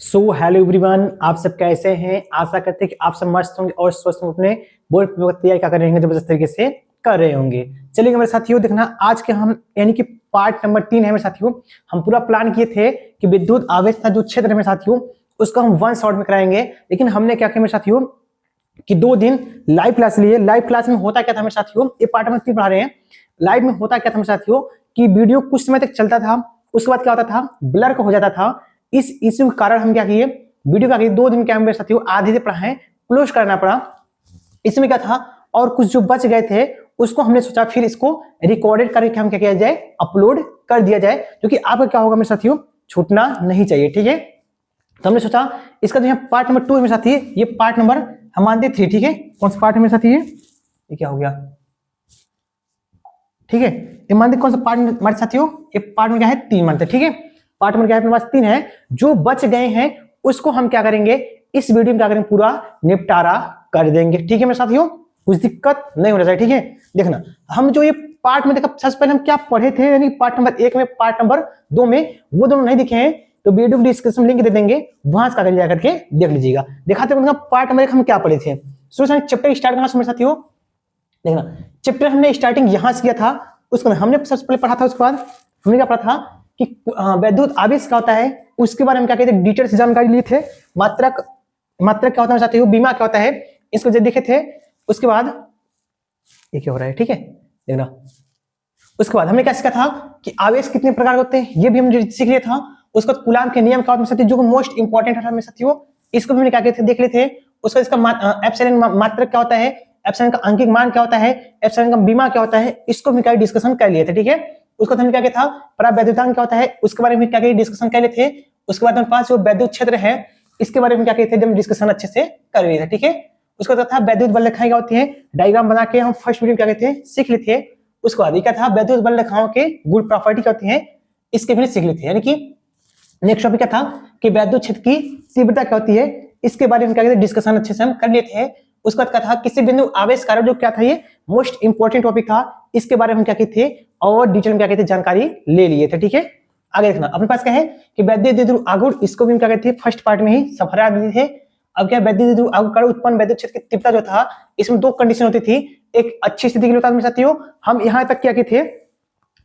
So hello everyone, आप सब कैसे हैं। आशा करते हैं कि आप सब मस्त होंगे और स्वस्थ होंगे। अपने बोर्ड पेपर की तैयारी क्या कर रहे होंगे, जबरदस्त तरीके से कर रहे होंगे। चलिए मेरे साथियों, देखना आज के हम यानी कि पार्ट नंबर 3 है मेरे साथियों। हम पूरा प्लान किए थे कि विद्युत आवेश का जो क्षेत्र है मेरे साथियों, उसको हम 1 शॉट में कराएंगे। लेकिन हमने क्या किया मेरे साथियों कि 2 दिन लाइव क्लास लिए। लाइव क्लास में होता क्या था मेरे साथियों, ये पार्ट नंबर 3 पढ़ा रहे हैं। लाइव में होता क्या था मेरे साथियों कि वीडियो कुछ समय तक चलता था, उसके बाद क्या होता था, ब्लर हो जाता था। इस इश्यू के कारण हम क्या किए, वीडियो का 2 दिन क्या मेरे साथियों आधे से पढ़ाएं, क्लोज करना पड़ा। इसमें क्या था, और कुछ जो बच गए थे उसको हमने सोचा फिर इसको रिकॉर्डेड करके हम क्या किया जाए, अपलोड कर दिया जाए, क्योंकि आपका क्या होगा मेरे साथियों, छूटना नहीं चाहिए। ठीक है, तो हमने सोचा इसका जो है पार्ट नंबर 2 मेरे साथी, ये पार्ट नंबर हम मानते 3। ठीक है, कौन सा पार्ट है मेरे साथी, ये क्या हो गया, ठीक है, ये मानते कौन सा पार्ट हमारे साथियों, ये पार्ट में क्या है 3 मानते। ठीक है, पार्ट में क्या है अपने पास 3 है। जो बच गए हैं उसको हम क्या करेंगे, इस वीडियो में क्या करेंगे, पूरा निपटारा कर देंगे। ठीक है मेरे साथियों, कुछ दिक्कत नहीं होना चाहिए। ठीक है, देखना हम जो ये पार्ट में देखा, सबसे पहले हम क्या पढ़े थे, यानी पार्ट नंबर 1 में, पार्ट नंबर 2 में, वो दोनों नहीं दिखे हैं तो वीडियो को डिस्क्रिप्शन लिंक दे देंगे, वहां से जा करके देख लीजिएगा। दिखाते हैं पार्ट नंबर 1 हम क्या पढ़े थे। चैप्टर स्टार्ट करना मेरे साथियों, देखना चैप्टर हमने स्टार्टिंग यहां से किया था, उसको हमने सबसे पहले पढ़ा था। उसके बाद हमने क्या पढ़ा था कि विद्युत आवेश क्या होता है, उसके बारे में क्या कहते हैं, डिटेल से जानकारी लिए थे। मात्रक क्या होता है साथियों, बीमा क्या होता है, इसको जो देखे थे। उसके बाद ये क्या हो रहा है, ठीक है, देखना उसके बाद हमने क्या सीखा था कि आवेश कितने प्रकार होते हैं, ये भी हम सीख लिया था। उसके बाद कूलाम के नियम क्या होते हैं, जो मोस्ट इंपॉर्टेंट है साथियों, इसको भी हमने क्या कहते थे, देख लिए थे। उसका इसका एप्सिलॉन मात्रक क्या होता है, एप्सिलॉन का अंकिक मान क्या होता है, एप्सिलॉन का बीमा क्या होता है, इसको भी क्या डिस्कशन कर लिए थे। ठीक है, उसको हमने क्या किया था, परावैद्युतांक क्या होता है, उसके बारे में क्या डिस्कशन कर लिए थे। उसके बाद हमारे पास जो वैद्युत क्षेत्र है, इसके बारे में क्या कहते थे, डिस्कशन अच्छे से कर लिए थे। ठीक है, उसके बाद था वैद्युत बल रेखाएं क्या होती है, डायग्राम बना के हम फर्स्ट वीडियो क्या कहते हैं सीख लिए थे। उसके बाद क्या था, वैद्युत बल रेखाओं के गुण प्रॉपर्टी क्या होती है, इसके भी सीख लिए थे। यानी कि नेक्स्ट टॉपिक क्या था कि वैद्युत क्षेत्र की तीव्रता क्या होती है, इसके बारे में क्या कहते हैं डिस्कशन अच्छे से हम कर लिए थे। उसके बाद क्या था, किसी बिंदु आवेश कारक जो क्या था, ये मोस्ट इंपोर्टेंट टॉपिक था, इसके बारे में हम क्या कहते थे और डिटेल में क्या कहते जानकारी ले लिए थे। ठीक है, आगे देखना अपने पास क्या है कि वैद्युत द्विध्रुव आघूर्ण, इसको भी हम क्या कहते हैं फर्स्ट पार्ट में ही सब हरा दिए थे। अब क्या, वैद्युत द्विध्रुव आघूर्ण कारण उत्पन्न वैद्युत क्षेत्र की तीव्रता जो था, इसमें 2 कंडीशन होती थी। एक अच्छी स्थिति के लिए होता था मेरे साथियों, हम यहां तक क्या कहते थे,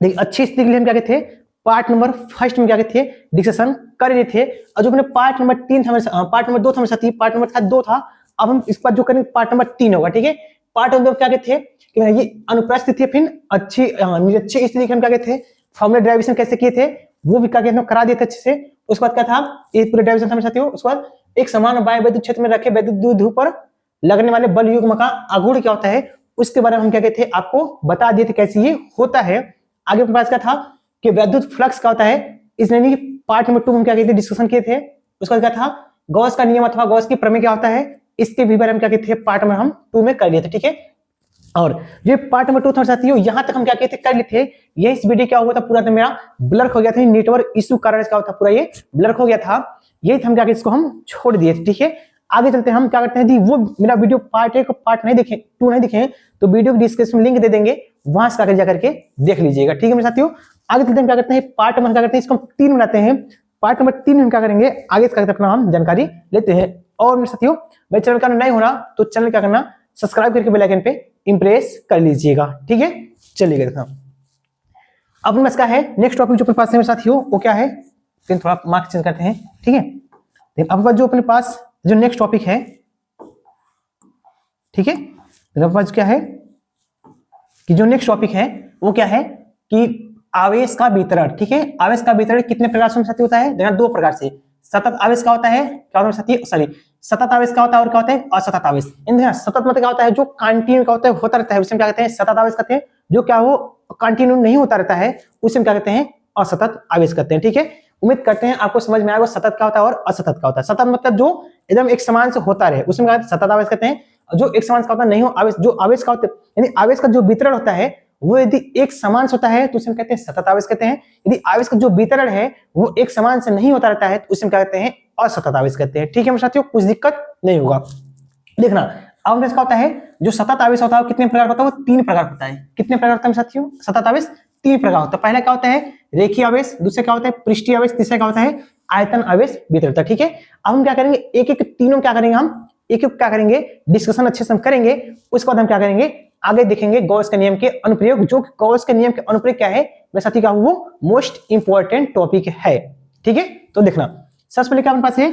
देखिए अच्छी स्थिति के लिए हम क्या कहते थे, पार्ट नंबर फर्स्ट में क्या कहते थे डिस्कशन कर रहे थे। और जो अपने पार्ट नंबर 3 था, पार्ट नंबर 2 था मेरे साथी, पार्ट नंबर 2 था। अब हम इस बार जो करेंगे पार्ट नंबर 3 होगा। ठीक है, पार्ट नंबर क्या कहते थे कि ये अनुप्रस्थ स्थिति, फिर अच्छी निरक्षीय स्थिति के हम क्या कहते थे, फॉर्मूला डेरिवेशन कैसे किए थे वो भी क्या कहते हैं करा दिए थे अच्छे से। उसके बाद क्या था, ये पूरा डेरिवेशन था मेरे साथियों। उसके बाद एक समान वायु विद्युत क्षेत्र में रखे विद्युत द्विध्रुव पर लगने वाले बल युग्म का आघूर्ण क्या होता है, उसके बारे में हम क्या कहते थे आपको बता दिए थे कैसे ये होता है। आगे अपने पास क्या था कि वैद्युत फ्लक्स क्या होता है, इसने पार्ट नंबर 2 हम क्या कहते डिस्कशन किए थे। उसके बाद क्या था, गॉस का नियम अथवा गॉस की प्रमेय क्या होता है, इसके भी बारे में क्या कहते थे पार्ट नंबर हम 2 में कर लिए थे। ठीक है, और ये पार्ट नंबर 2 था साथियों, यहां तक हम क्या कहते कर लिए थे। ये इस वीडियो क्या हुआ था, पूरा मेरा ब्लर हो गया था, नेटवर्क इश्यू कारण क्या होता पूरा ये ब्लर हो गया था। ये हम क्या कहते इसको हम छोड़ दिए थे। ठीक है, आगे चलते हैं, हम क्या करते हैं यदि वो मेरा वीडियो पार्ट 1 पार्ट नहीं देखे, 2 नहीं दिखे, तो वीडियो की डिस्क्रिप्शन में लिंक दे देंगे, वहां से जाकर के देख लीजिएगा। ठीक है मेरे साथियों, आगे चलते हैं, क्या करते हैं पार्ट नंबर क्या करते हैं, इसको हम 3 बनाते हैं। पार्ट नंबर 3 में क्या करेंगे, आगे इसका अपना हम जानकारी लेते हैं। और मेरे साथियों, मेरे चैनल का नहीं हो रहा तो चैनल क्या करना, सब्सक्राइब करके बेल आइकन पे इंप्रेस कर लीजिएगा। ठीक है, चलिए देखना अब मेरे पास क्या है नेक्स्ट टॉपिक जो अपने पास है मेरे साथियों, वो क्या है, थोड़ा मार्क चेंज करते हैं। ठीक है, अब जो अपने पास जो नेक्स्ट टॉपिक है, ठीक है, अपने पास क्या है कि जो नेक्स्ट टॉपिक है वो क्या है कि आवेश का वितरण। ठीक है, आवेश का वितरण कितने प्रकार से साथी होता है, देखना 2 प्रकार से। सतत आवेश का होता है, क्या होता है साथी, सॉरी, सतत आवेश का होता है और क्या होता है असतत आवेश। सतत मतलब क्या होता है, जो कंटिन्यू का होता है, होता रहता है, उसमें क्या कहते हैं सतत आवेश कहते हैं। जो क्या वो कंटिन्यू नहीं होता रहता है, उसमें क्या कहते हैं असतत आवेश कहते हैं। ठीक है, उम्मीद करते हैं आपको समझ में आएगा सतत क्या होता है और असतत क्या होता है। सतत मतलब जो एकदम एक समान से होता रहे, उसमें क्या सतत आवेश कहते हैं। जो एक समान का होता नहीं हो आवेश, जो आवेश का होता है, यानी आवेश का जो वितरण होता है वो यदि एक समान से होता है तो उसे कहते हैं सतत आवेश कहते हैं। यदि आवेश का जो वितरण है वो एक समान से नहीं होता रहता है तो उसे क्या कहते हैं असतत आवेश कहते हैं। ठीक है मेरे साथियों, कुछ दिक्कत नहीं होगा। देखना अब इसका होता है जो सतत आवेश होता है वो कितने प्रकार का होता है, वो 3 प्रकार होता है। कितने प्रकार होता है साथियों, सतत आवेश 3 प्रकार होता है। पहला क्या होता है रेखीय आवेश, दूसरा क्या होता है पृष्ठीय आवेश, तीसरा क्या होता है आयतन आवेश वितरणता। ठीक है, अब हम क्या करेंगे, एक एक तीनों क्या करेंगे, हम एक एक क्या करेंगे, डिस्कशन अच्छे से हम करेंगे। उसके बाद हम क्या करेंगे, आगे देखेंगे गॉस के नियम के अनुप्रयोग। जो गॉस के नियम के अनुप्रयोग क्या है मेरे साथी, का वो मोस्ट इंपॉर्टेंट टॉपिक है। ठीक है, तो देखना सबसे पहले क्या हमारे पास है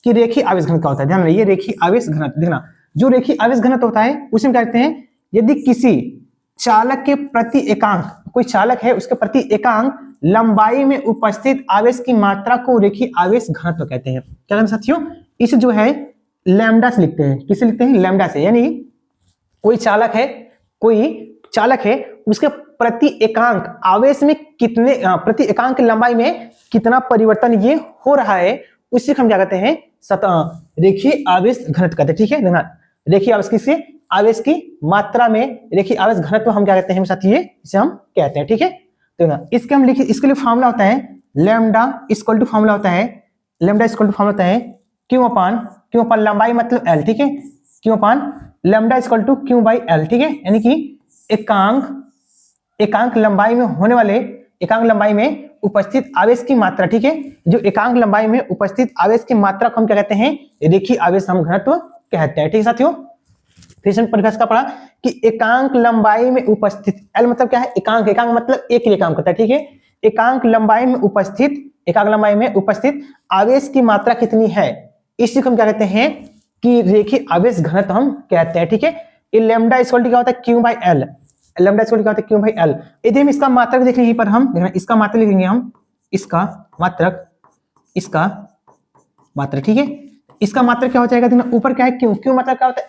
कि रेखीय आवेश घनत्व क्या होता है। ध्यान रखिए, रेखीय आवेश घनत्व। देखना जो रेखीय आवेश घनत्व होता है उसे हम क्या कहते हैं, यदि किसी चालक के प्रति एकांक, कोई चालक है उसके प्रति एकांक लंबाई में उपस्थित आवेश की मात्रा को रेखीय आवेश घनत्व कहते हैं। क्या कहते हैं साथियों, इसे जो है लैम्डा से लिखते हैं। किसे लिखते हैं, लैम्डा से। यानी कोई चालक है उसके प्रति एकांक आवेश में कितने, प्रति एकांक लंबाई में कितना परिवर्तन ये हो रहा है, उसी को हम क्या कहते हैं, रेखीय आवेश घनत्व कहते हैं। ठीक है, देखना रेखीय आवेश किससे, आवेश की मात्रा में रेखीय आवेश घनत्व हम क्या कहते हैं साथी, ये इसे हम कहते हैं। ठीक है, तो ना इसके हम लिखिए, इसके लिए फार्मूला होता है लैम्डा इक्वल टू, फार्मूला होता है लैम्डा इक्वल टू, फार्मूला होता है क्यू अपान लंबाई मतलब एल। ठीक है, Q upon lambda equal to Q by L. ठीक है, यानी कि एकांक लंबाई में होने वाले, एकांक लंबाई में उपस्थित आवेश की मात्रा। ठीक है, जो एकांक लंबाई में उपस्थित आवेश की मात्रा को हम क्या कहते हैं, रेखीय आवेश हम घनत्व कहते हैं। ठीक है साथियों, फिर से परिभाषा पढ़ा कि एकांक लंबाई में उपस्थित, एल मतलब क्या है, एकांक मतलब एक ही काम करता है। ठीक है, एकांक लंबाई में उपस्थित आवेश की मात्रा कितनी है, इसी को हम क्या कहते हैं कि रेखीय आवेश घनत्व हम कहते हैं। ठीक है, ये लैम्डा इक्वल टू क्या होता है, Q by L. Lambda equal to क्या होता है, क्यू बाई एल। यदि हम इसका मात्रक देख लेंगे, पर हम देखना इसका मात्रक लिखेंगे, हम इसका मात्रक। ठीक है, इसका मात्रक क्या हो जाएगा, देखना ऊपर क्या है, क्यू मतलब क्या होता है,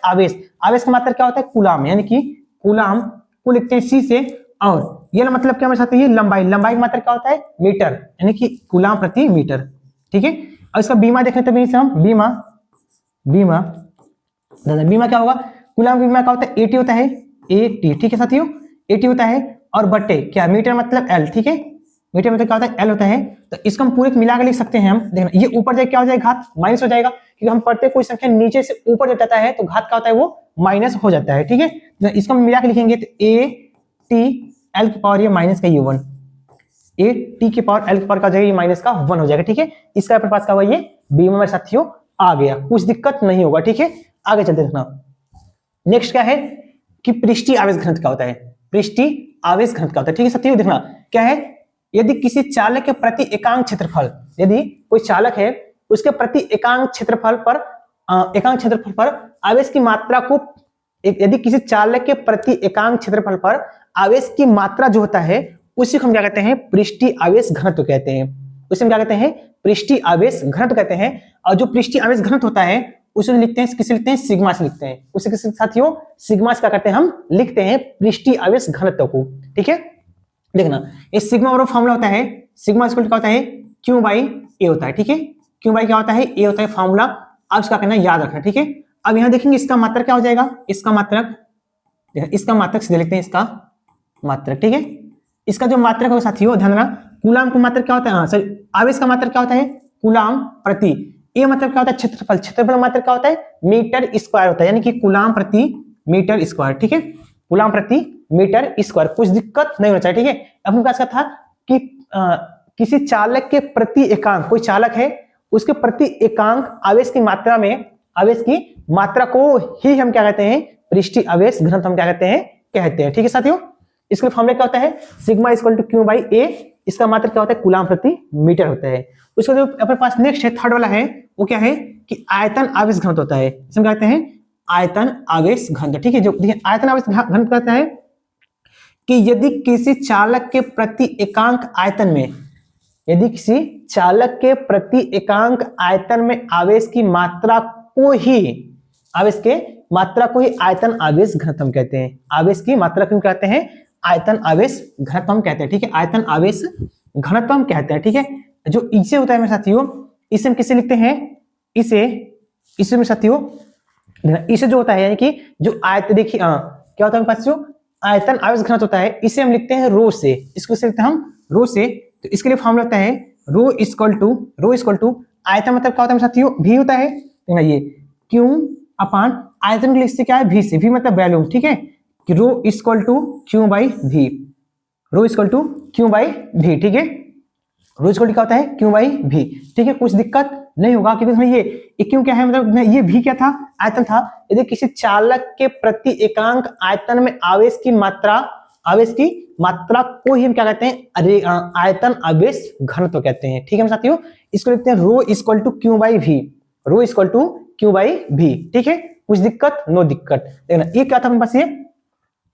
आवेश का मात्रक क्या होता है, कूलाम। यानी कि कूलाम को लिखते हैं सी से, और ये मतलब क्या हमारे साथ है, लंबाई का मात्रक क्या होता है, मीटर, यानी कि कूलाम प्रति मीटर। ठीक है, और इसका बीमा देखें तो से हम बीमा क्या होगा, कूलाम बीमा क्या होता है, एटी होता है, एटी। ठीक है साथियों, एटी होता है, और बटे क्या, मीटर मतलब एल। ठीक है, मीटर मतलब क्या होता है, एल होता है। तो इसको हम पूरे मिला के लिख सकते हैं। हम देखना ये ऊपर जाए क्या हो जाएगा, घात माइनस हो जाएगा, क्योंकि हम पढ़ते कोई संख्या नीचे से ऊपर जब जाता है तो घात क्या होता है, वो माइनस हो जाता है। ठीक है, तो इसको हम मिला के लिखेंगे तो ए टी एल की पावर ये माइनस का ये 1, ए टी की पावर एल की पावर का हो जाएगा ये माइनस का 1 हो जाएगा। ठीक है, इसका अपने पास क्या हुआ, ये बीमा में साथियों आ गया, कुछ दिक्कत नहीं होगा। ठीक है, आगे चलते देखना नेक्स्ट क्या है कि पृष्ठीय आवेश घनत्व क्या होता है, पृष्ठीय आवेश घनत्व क्या होता है। ठीक है साथियों, देखना क्या है, यदि किसी चालक के प्रति एकांक क्षेत्रफल, यदि कोई चालक है उसके प्रति एकांक क्षेत्रफल पर आवेश की मात्रा को, यदि किसी चालक के प्रति एकांक क्षेत्रफल पर आवेश की मात्रा जो होता है उसी को हम क्या कहते हैं, पृष्ठीय आवेश घनत्व कहते हैं। उसे हम क्या कहते हैं, पृष्ठीय आवेश घनत्व कहते हैं। और जो पृष्ठीय आवेश घनत्व होता है उसे लिखते हैं, किसे लिखते हैं, सिग्मा से लिखते हैं। उसे किसी साथियों सिग्मा से क्या करते हैं, हम लिखते हैं पृष्ठीय आवेश घनत्व को। ठीक है, देखना ये सिग्मा और फार्मूला होता है, सिग्मा इक्वल क्या होता है, क्यू बाई ए होता है। ठीक है, क्यू बाई क्या होता है, ए होता है फार्मूला। अब इसका करना याद रखना। ठीक है, अब यहाँ देखेंगे इसका मात्रक क्या हो जाएगा, इसका मात्रक सीधे लिखते हैं, इसका मात्रक। ठीक है, इसका जो मात्रक है साथियों ध्यान रखना, कूलाम का मात्रक क्या होता है, सॉरी आवेश का मात्रक क्या होता है, कूलाम प्रति, ये मतलब क्या होता है, क्षेत्रफल मात्रक क्या होता है, मीटर स्क्वायर होता है, यानी कि कूलाम प्रति मीटर स्क्वायर। ठीक है, कूलाम प्रति मीटर स्क्वायर, कुछ दिक्कत नहीं होना चाहिए। ठीक है, अपने पास क्या था कि किसी चालक के प्रति एकांक, कोई चालक है उसके प्रति एकांक आवेश की मात्रा में, आवेश की मात्रा को ही हम क्या कहते हैं, पृष्ठीय आवेश घनत्व हम क्या कहते हैं। ठीक है साथियों, इसका फॉर्मूला क्या होता है, sigma equal to Q by A, इसका मात्रक क्या होता है, कूलाम प्रति मीटर होता है। उसका जो अपने पास नेक्स्ट है, थर्ड वाला है, वो क्या है कि आयतन आवेश घनत्व होता है। इसमें क्या कहते हैं, आयतन आवेश घनत्व। ठीक है, जो देखिए आयतन आवेश घनत्व कहता है कि यदि किसी चालक के प्रति एकांक आयतन में, यदि किसी चालक के प्रति एकांक आयतन में आवेश की मात्रा को ही, आयतन आवेश घनत्व हम कहते हैं। आवेश की मात्रा क्यों कहते हैं, आयतन आवेश घनत्व हम कहते हैं। ठीक है, आयतन आवेश घनत्व हम कहते हैं। ठीक है, जो इसे होता है मेरे साथियों, इसे हम किसे लिखते हैं, इसे मेरे साथियों, इसे जो होता है यानी कि जो आयतन, देखिए क्या होता है मेरे पास, जो आयतन आवेश घनत्व होता है इसे हम लिखते हैं रो से, इसको लिखते हैं हम रो से। तो इसके लिए फॉर्मूला होता है रो इक्वल टू आयतन मतलब क्या होता है मेरे साथियों, भी होता है, ये क्यू अपान आयतन के लिए क्या है, भी से, भी मतलब वॉल्यूम। ठीक है, कि rho equal to Q by भी, ठीक है, रो इक्वल क्या होता है क्यू बाई भी, ठीक है, कुछ दिक्कत नहीं होगा क्योंकि इसमें ये क्यू क्या है, मतलब ये भी क्या था, आयतन था। यदि किसी चालक के प्रति एकांक आयतन में आवेश की मात्रा को ही हम क्या कहते हैं, अरे आयतन आवेश घनत्व कहते हैं, ठीक है साथियों। इसको लिखते हैं rho equal to Q by भी, rho equal to Q by भी, ठीक है, कुछ दिक्कत नो दिक्कत। देखना ये क्या था अपने पास, ये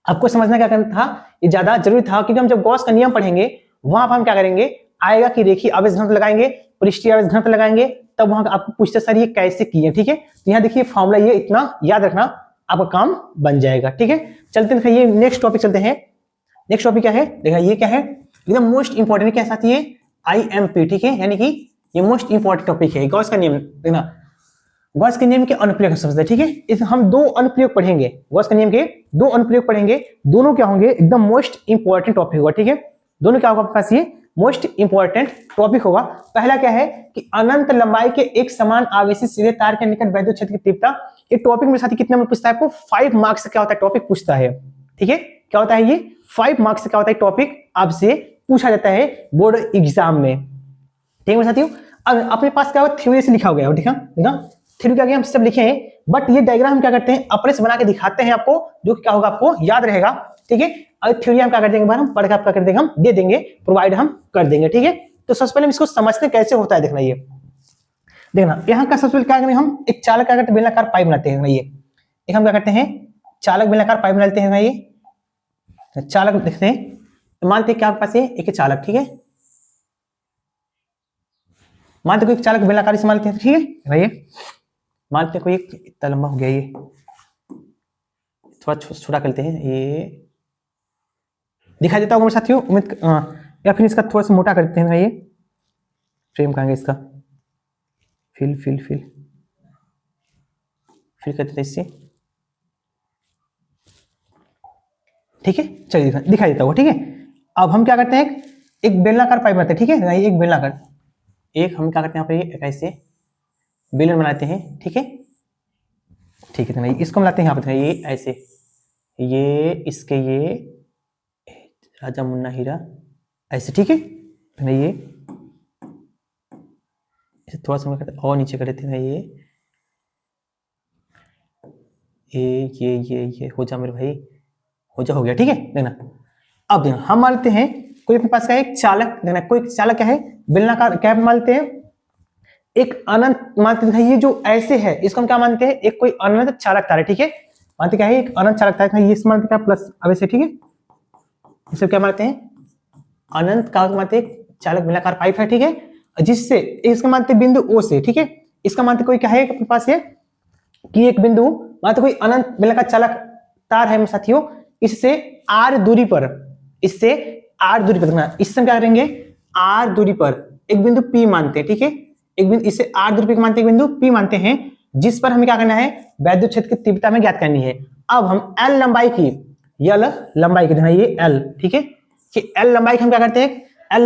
आपको समझना क्या करना था, ये ज्यादा जरूरी था क्योंकि हम जब गॉस का नियम पढ़ेंगे वहां पर हम क्या करेंगे, आएगा कि रेखीय आवेश घनत्व लगाएंगे, पृष्ठीय आवेश घनत्व लगाएंगे, तब वहां आपको पूछते सर ये कैसे किए, ठीक है। तो यहाँ देखिए फॉर्मूला ये इतना याद रखना, आपका काम बन जाएगा, ठीक है। चलते हैं ये नेक्स्ट टॉपिक चलते हैं। नेक्स्ट टॉपिक क्या है, देखा ये क्या है, एकदम मोस्ट इंपॉर्टेंट क्या साथ, ये IMP, ठीक है, यानी कि ये मोस्ट इंपॉर्टेंट टॉपिक है। गॉस का नियम देखना, गॉस के नियम के अनुप्रयोग समझते हैं, ठीक है। इस हम दो अनुप्रयोग पढ़ेंगे, गॉस के नियम के दो अनुप्रयोग पढ़ेंगे, दोनों क्या होंगे एकदम मोस्ट इंपॉर्टेंट टॉपिक होगा, ठीक है। दोनों क्या होगा आपके पास, ये मोस्ट इंपॉर्टेंट टॉपिक होगा। पहला क्या है कि अनंत लंबाई के एक समान आवेशी सीधे तार के निकट वैद्युत क्षेत्र की तीव्रता। ये टॉपिक मेरे साथी कितने में पूछता है आपको, 5 मार्क्स से क्या होता है टॉपिक पूछता है, ठीक है। क्या होता है ये 5 मार्क्स से क्या होता है टॉपिक आपसे पूछा जाता है बोर्ड एग्जाम में, ठीक है साथियों। अब अपने पास क्या होगा, थ्योरी से लिखा हो गया, ठीक है, थ्योरी क्या हम सब लिखे हैं, बट ये डायग्राम हम क्या करते हैं अपने से बना के दिखाते हैं आपको, जो क्या होगा आपको याद रहेगा, ठीक है। और थ्योरी हम क्या कर देंगे, बार हम पढ़ के आपका कर देंगे, हम दे देंगे, प्रोवाइड हम कर देंगे, ठीक है। तो सबसे पहले हम इसको समझते कैसे होता है, देखना ये देखना यहाँ का सबसे पहले क्या करेंगे, हम एक चालक क्या करते हैं बेलनाकार पाइप बनाते हैं, ये एक हम क्या करते हैं चालक बेलनाकार पाइप बनाते हैं, ये चालक देखते हैं, तो मानते हैं क्या आपके पास एक चालक, ठीक है, मानते कोई चालक बेलनाकार से मानते हैं, ठीक है, ये मानते कोई इतना लंबा हो गया, ये थोड़ा छोटा करते हैं, ये दिखाई देता होगा मेरे साथियों उम्मीद, या फिर इसका थोड़ा सा मोटा करते हैं, ये फ्रेम कहांगे इसका, फिल कर देते इससे, ठीक है, चलिए दिखाई देता होगा, ठीक है। अब हम क्या करते हैं एक बेलनाकार पाइप बनाते हैं, ठीक है, एक बेलनाकार, एक हम क्या करते हैं यहाँ पे ऐसे बेलन बनाते हैं, ठीक है, ठीक है, इसको मिलाते हैं यहाँ पे, ये ऐसे, ये इसके ये राजा मुन्ना हीरा ऐसे, ठीक है, ये इसे थोड़ा सा करते और नीचे कर देते हैं, ये हो जा मेरे भाई, हो गया, ठीक है। देखना अब देखना हम मानते हैं कोई अपने पास का एक चालक, देखना कोई चालक क्या है बेलनाकार, क्या मानते हैं एक अनंत मानते हैं, ये जो ऐसे है इसको हम क्या मानते हैं एक कोई अनंत चालक तार है, ठीक है, मानते क्या है एक अनंत चालक तार है, ये मानते क्या प्लस अवश्य, ठीक है, इसे क्या मानते हैं अनंत का मानते चालक बेलनाकार पाइप है, ठीक है, जिससे इसका मानते बिंदु O से, ठीक है, इसका मानते कोई क्या है अपने पास है कि एक बिंदु मानते कोई अनंत बेलनाकार चालक तार है साथियों, इससे R दूरी पर, इससे R दूरी पर देखना, इससे हम क्या करेंगे R दूरी पर एक बिंदु P मानते हैं, ठीक है, एक बिंदु इससे R दूरी पर मानते हैं, एक बिंदु P मानते हैं, जिस पर हमें क्या करना है वैद्युत क्षेत्र की तीव्रता में ज्ञात करनी है। अब हम L लंबाई की देखना ये L, ठीक है, कि L लंबाई हम क्या करते हैं L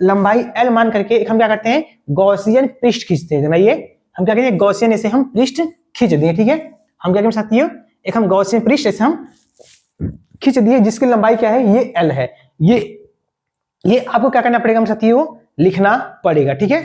लंबाई L मान करके हम क्या करते हैं गॉसियन पृष्ठ खींचते हैं, ये हम क्या करेंगे गॉसियन ऐसे हम पृष्ठ खींच दिए, ठीक है, हम क्या करें साथियों एक हम गॉसियन पृष्ठ ऐसे हम खींच दिए, जिसकी लंबाई क्या है ये L है, ये आपको क्या करना पड़ेगा साथियों लिखना पड़ेगा, ठीक है।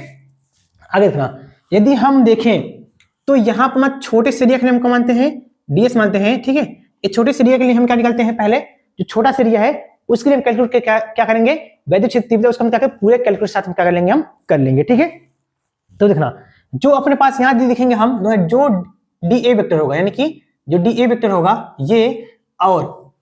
आगे देखना यदि हम देखें तो यहाँ पर छोटे एरिया के लिए हम मानते हैं DS मानते हैं, ठीक है, ये छोटे एरिया के लिए हम क्या निकालते हैं पहले जो छोटा एरिया है उसके लिए हम कैलकुलेट क्या करेंगे वैद्युत क्षेत्र तीव्रता, उसका हम क्या करें पूरे कैलकुलेट साथ में क्या कर लेंगे हम कर लेंगे, ठीक है। तो देखना जो अपने पास यहाँ दिखेंगे हम जो DA वेक्टर होगा, यानी कि जो DA वेक्टर होगा ये और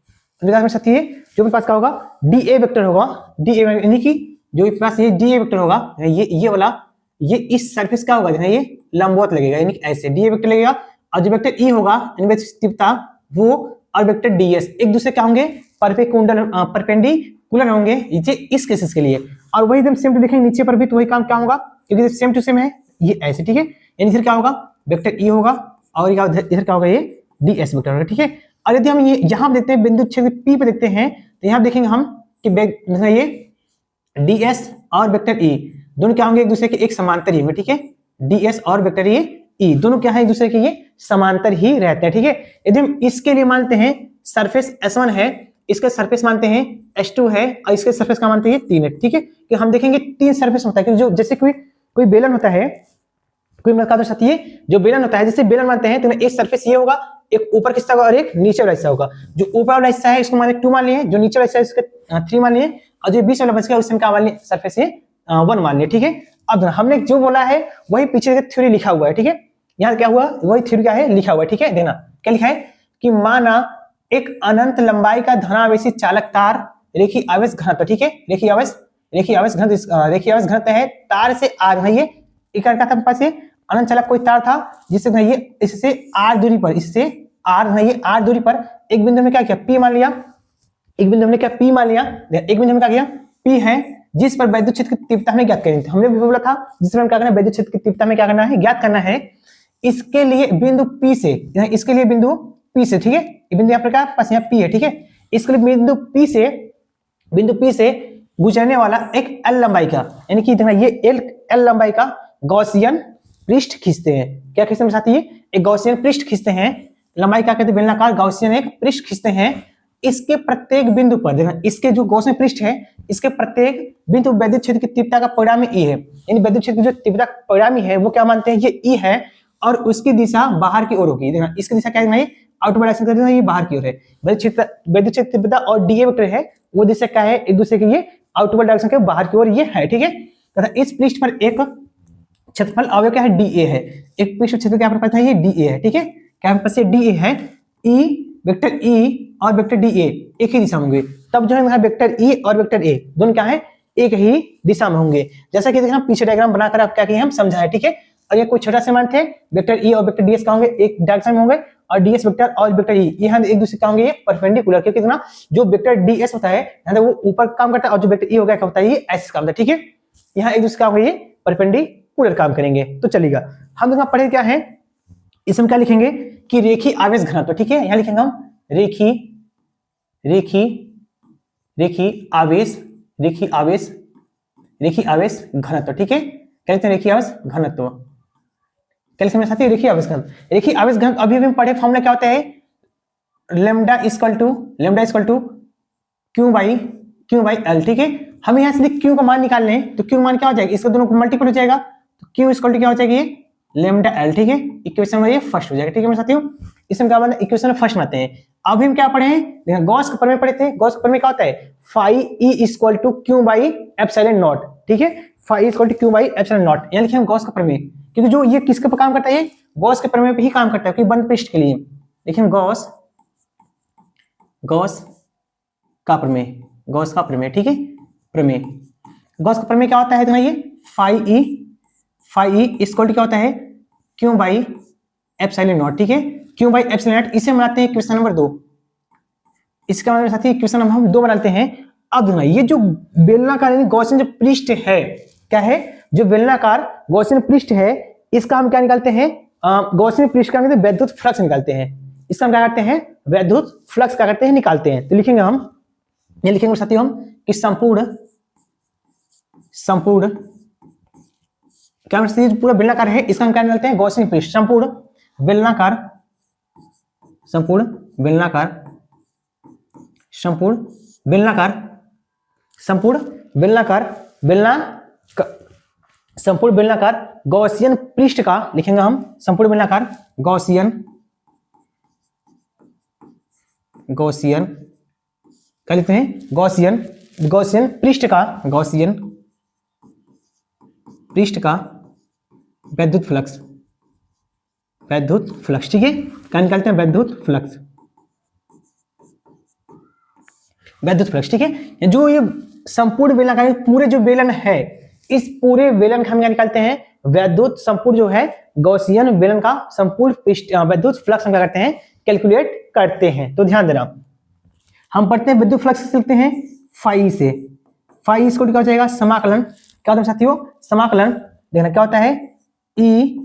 साथ ही जो अपने पास क्या होगा DA वेक्टर होगा, DA यानी कि जो अपने पास ये DA वेक्टर होगा ये वाला ये इस सरफेस का होगा ये लंबवत लगेगा, यानी ऐसे DA वेक्टर लगेगा, और जो वेक्टर E होगा तीव्रता वो और वेक्टर DS एक दूसरे क्या होंगे परपेंडिकुलर होंगे इस केसेस के लिए, और वही एकदम सेम टू देखेंगे नीचे पर भी तो वही काम क्या होगा क्योंकि सेम टू सेम है ये ऐसे, ठीक है, यानी इधर क्या होगा वेक्टर E होगा और इधर क्या होगा ये DS वेक्टर होगा, ठीक है। और यदि हम ये यहाँ देखते हैं बिंदु क्षेत्र P पे देखते हैं तो यहाँ देखेंगे हम कि ये DS और वेक्टर E दोनों क्या होंगे एक दूसरे के एक समांतर ही होंगे, ठीक है, DS और वेक्टर E दोनों क्या है एक दूसरे के ये समांतर ही रहते हैं, ठीक है। यदि हम इसके लिए मानते हैं सरफेस S1 है, इसके सरफेस मानते हैं H2 है और इसके सरफेस का मानते हैं 3 है, ठीक है। कि हम देखेंगे 3 सरफेस होता है कि जो जैसे कोई बेलन होता है, कोई मैं कहता साथी जो बेलन होता है, जैसे बेलन मानते हैं तो एक सरफेस ये होगा, एक ऊपर का हिस्सा होगा और एक नीचे वाला हिस्सा होगा। जो ऊपर वाला हिस्सा है इसको माने 2 मान लिए, जो नीचे वाला हिस्सा है इसके 3 मान लिए, और जो बीच वाला बच गया उसमें क्या मान लिए, सरफेस ये 1 मान लिए, ठीक है। अब हमने जो बोला है वही पीछे का थ्योरी लिखा हुआ है, ठीक है। यहाँ क्या हुआ, वही थ्योरी क्या है लिखा हुआ है, ठीक है। देना क्या लिखा है कि माना एक अनंत लंबाई का धनावेशी चालक तार रेखीय आवेश घनत्व, ठीक है। रेखीय आवेश घनत्व है तार से आर है, ये इकट्ठा पास ये अनंत चालक कोई तार था जिससे ये इससे r दूरी पर, इससे r है ये r दूरी पर एक बिंदु में क्या किया, p मान लिया। एक बिंदु हमने क्या p मान लिया, एक बिंदु में क्या किया p है जिस पर वैद्युत क्षेत्र की तीव्रता हमें ज्ञात करनी थी। हमने भी बोला था जिस पर क्या करना है, वैद्युत क्षेत्र की तीव्रता में क्या करना है, ज्ञात करना है। इसके लिए बिंदु p से, इसके लिए बिंदु p से, ठीक है। ये बिंदु यहाँ पर क्या पास यहाँ p है, ठीक है। इसके लिए बिंदु p से गुजरने वाला एक l लंबाई का, यानी कि ये l लंबाई का गॉसियन पृष्ठ खींचते हैं। क्या खींचते हैं साथी, एक गॉसियन पृष्ठ खींचते हैं। लंबाई क्या कहते हैं, बेलनाकार गॉसियन एक पृष्ठ खींचते हैं। इसके प्रत्येक बिंदु पर देखना, इसके जो गॉसियन पृष्ठ है इसके प्रत्येक बिंदु वैद्युत क्षेत्र की तीव्रता का परिणामी ई है, यानी वैद्युत क्षेत्र की जो तीव्रता परिणामी है वो क्या मानते हैं, ये ई है और उसकी दिशा बाहर की ओर होगी। देखना इसकी दिशा क्या है, आउटवर्ड डायरेक्शन कर देना, ये बाहर की ओर है। वैद्युत क्षेत्र तीव्रता और डीए वेक्टर है वो दिशा क्या है, एक दूसरे के ये आउटवर्ड डायरेक्शन के बाहर की ओर ये है, ठीक है। तथा इस पृष्ठ पर एक क्षेत्रफल अवयव क्या है, डीए है। एक पृष्ठ क्षेत्र क्या पता है, ये डीए है, ठीक है। क्या पास ये डीए है, वेक्टर ई और वेक्टर डीए एक ही दिशा में होंगे, तब जो है वेक्टर ई और वेक्टर ए दोनों क्या है, एक ही दिशा में होंगे। जैसा कि देखना पीछे डायग्राम बनाकर आप क्या किए हम समझाए, ठीक है। और ये कोई छोटा से मान थे, वेक्टर ई और वेक्टर डीएस का होंगे एक डायरेक्शन में होंगे, और डीएस वेक्टर और वेक्टर ई यहाँ एक दूसरे का होंगे ये परपेंडिकुलर, क्योंकि ना जो वेक्टर डीएस होता है यहाँ वो ऊपर काम करता है और जो वेक्टर ई हो गया क्या होता है, ये ऐसे काम करता है, ठीक है। यहाँ एक दूसरे का होंगे ये परपेंडिकुलर काम करेंगे। तो चलेगा हम देखना पढ़े क्या है, इसमें क्या लिखेंगे कि रेखीय आवेश घनत्व, ठीक है। यहाँ लिखेंगे हम रेखीय आवेश घनत्व, ठीक है। क्या लिखते हैं, रेखीय आवेश घनत्व। क्या लिखते हैं साथी, रेखीय आवेश घनत्व। रेखीय आवेश घनत्व अभी हम पढ़े फॉर्मूला क्या होता है, lambda equal to Q by L, ठीक है। हम यहाँ से क्यू का मान निकाल लें तो क्यू मान क्या हो जाएगा, इसका दोनों को मल्टीपल हो जाएगा तो क्यू इक्वल टू क्या हो जाएगी, ये लैम्डा एल, ठीक है। इक्वेशन में ये फर्स्ट हो जाएगा, ठीक है मेरे साथियों। इसमें क्या बना, इक्वेशन में फर्स्ट आते हैं। अब हम क्या पढ़े हैं, देखा गॉस के प्रमेय पढ़े थे। गॉस के प्रमेय क्या होता है, phi E equal to Q by epsilon naught, ठीक है। Phi equal to Q by epsilon naught, यहाँ लिखे हम गॉस का प्रमेय, क्योंकि जो ये किसके पर काम करता है, ये गॉस के प्रमेय पे ही काम करता है कि बंद पृष्ठ के लिए। देखिए गॉस का प्रमेय, ठीक है। प्रमेय गॉस का प्रमेय क्या होता है, ये फाई ई इक्वल टू क्या होता है, क्यू बाई एप्सिलॉन नॉट, ठीक है। क्यू बाई एप्सिलॉन नॉट, इसे बनाते हैं क्वेश्चन नंबर 2। इसका मतलब साथी क्वेश्चन नंबर हम 2 बनाते हैं। अब देखना ये जो बेलनाकार गॉसियन जो पृष्ठ है, क्या है, जो बेलनाकार गॉसियन पृष्ठ है, इसका हम क्या निकालते हैं, गॉसियन पृष्ठ का वैद्युत फ्लक्स निकालते हैं। इसका हम क्या करते हैं, वैद्युत फ्लक्स क्या करते हैं, निकालते हैं। तो लिखेंगे हम, ये लिखेंगे साथी हम कि संपूर्ण क्या पूरा बेलनाकार है, इसका हम क्या निकालते हैं, गॉसियन पृष्ठ। संपूर्ण बेलनाकार गॉसियन पृष्ठ का लिखेंगे हम, संपूर्ण बेलनाकार गॉसियन क्या लिखते हैं, गॉसियन पृष्ठ का वैद्युत फ्लक्स, ठीक है। क्या निकालते हैं, वैद्युत फ्लक्स, ठीक है। जो ये संपूर्ण बेलन पूरे जो बेलन है, इस पूरे बेलन का हम क्या निकालते हैं, वैद्युत संपूर्ण जो है गॉसियन बेलन का संपूर्ण वैद्युत फ्लक्स हम क्या करते हैं, कैलकुलेट करते हैं। तो ध्यान देना, हम पढ़ते हैं वैद्युत फ्लक्स लिखते हैं फाई से। फाई इसको क्या हो जाएगा, समाकलन। क्या होता है साथियों, समाकलन। देखना क्या होता है, ई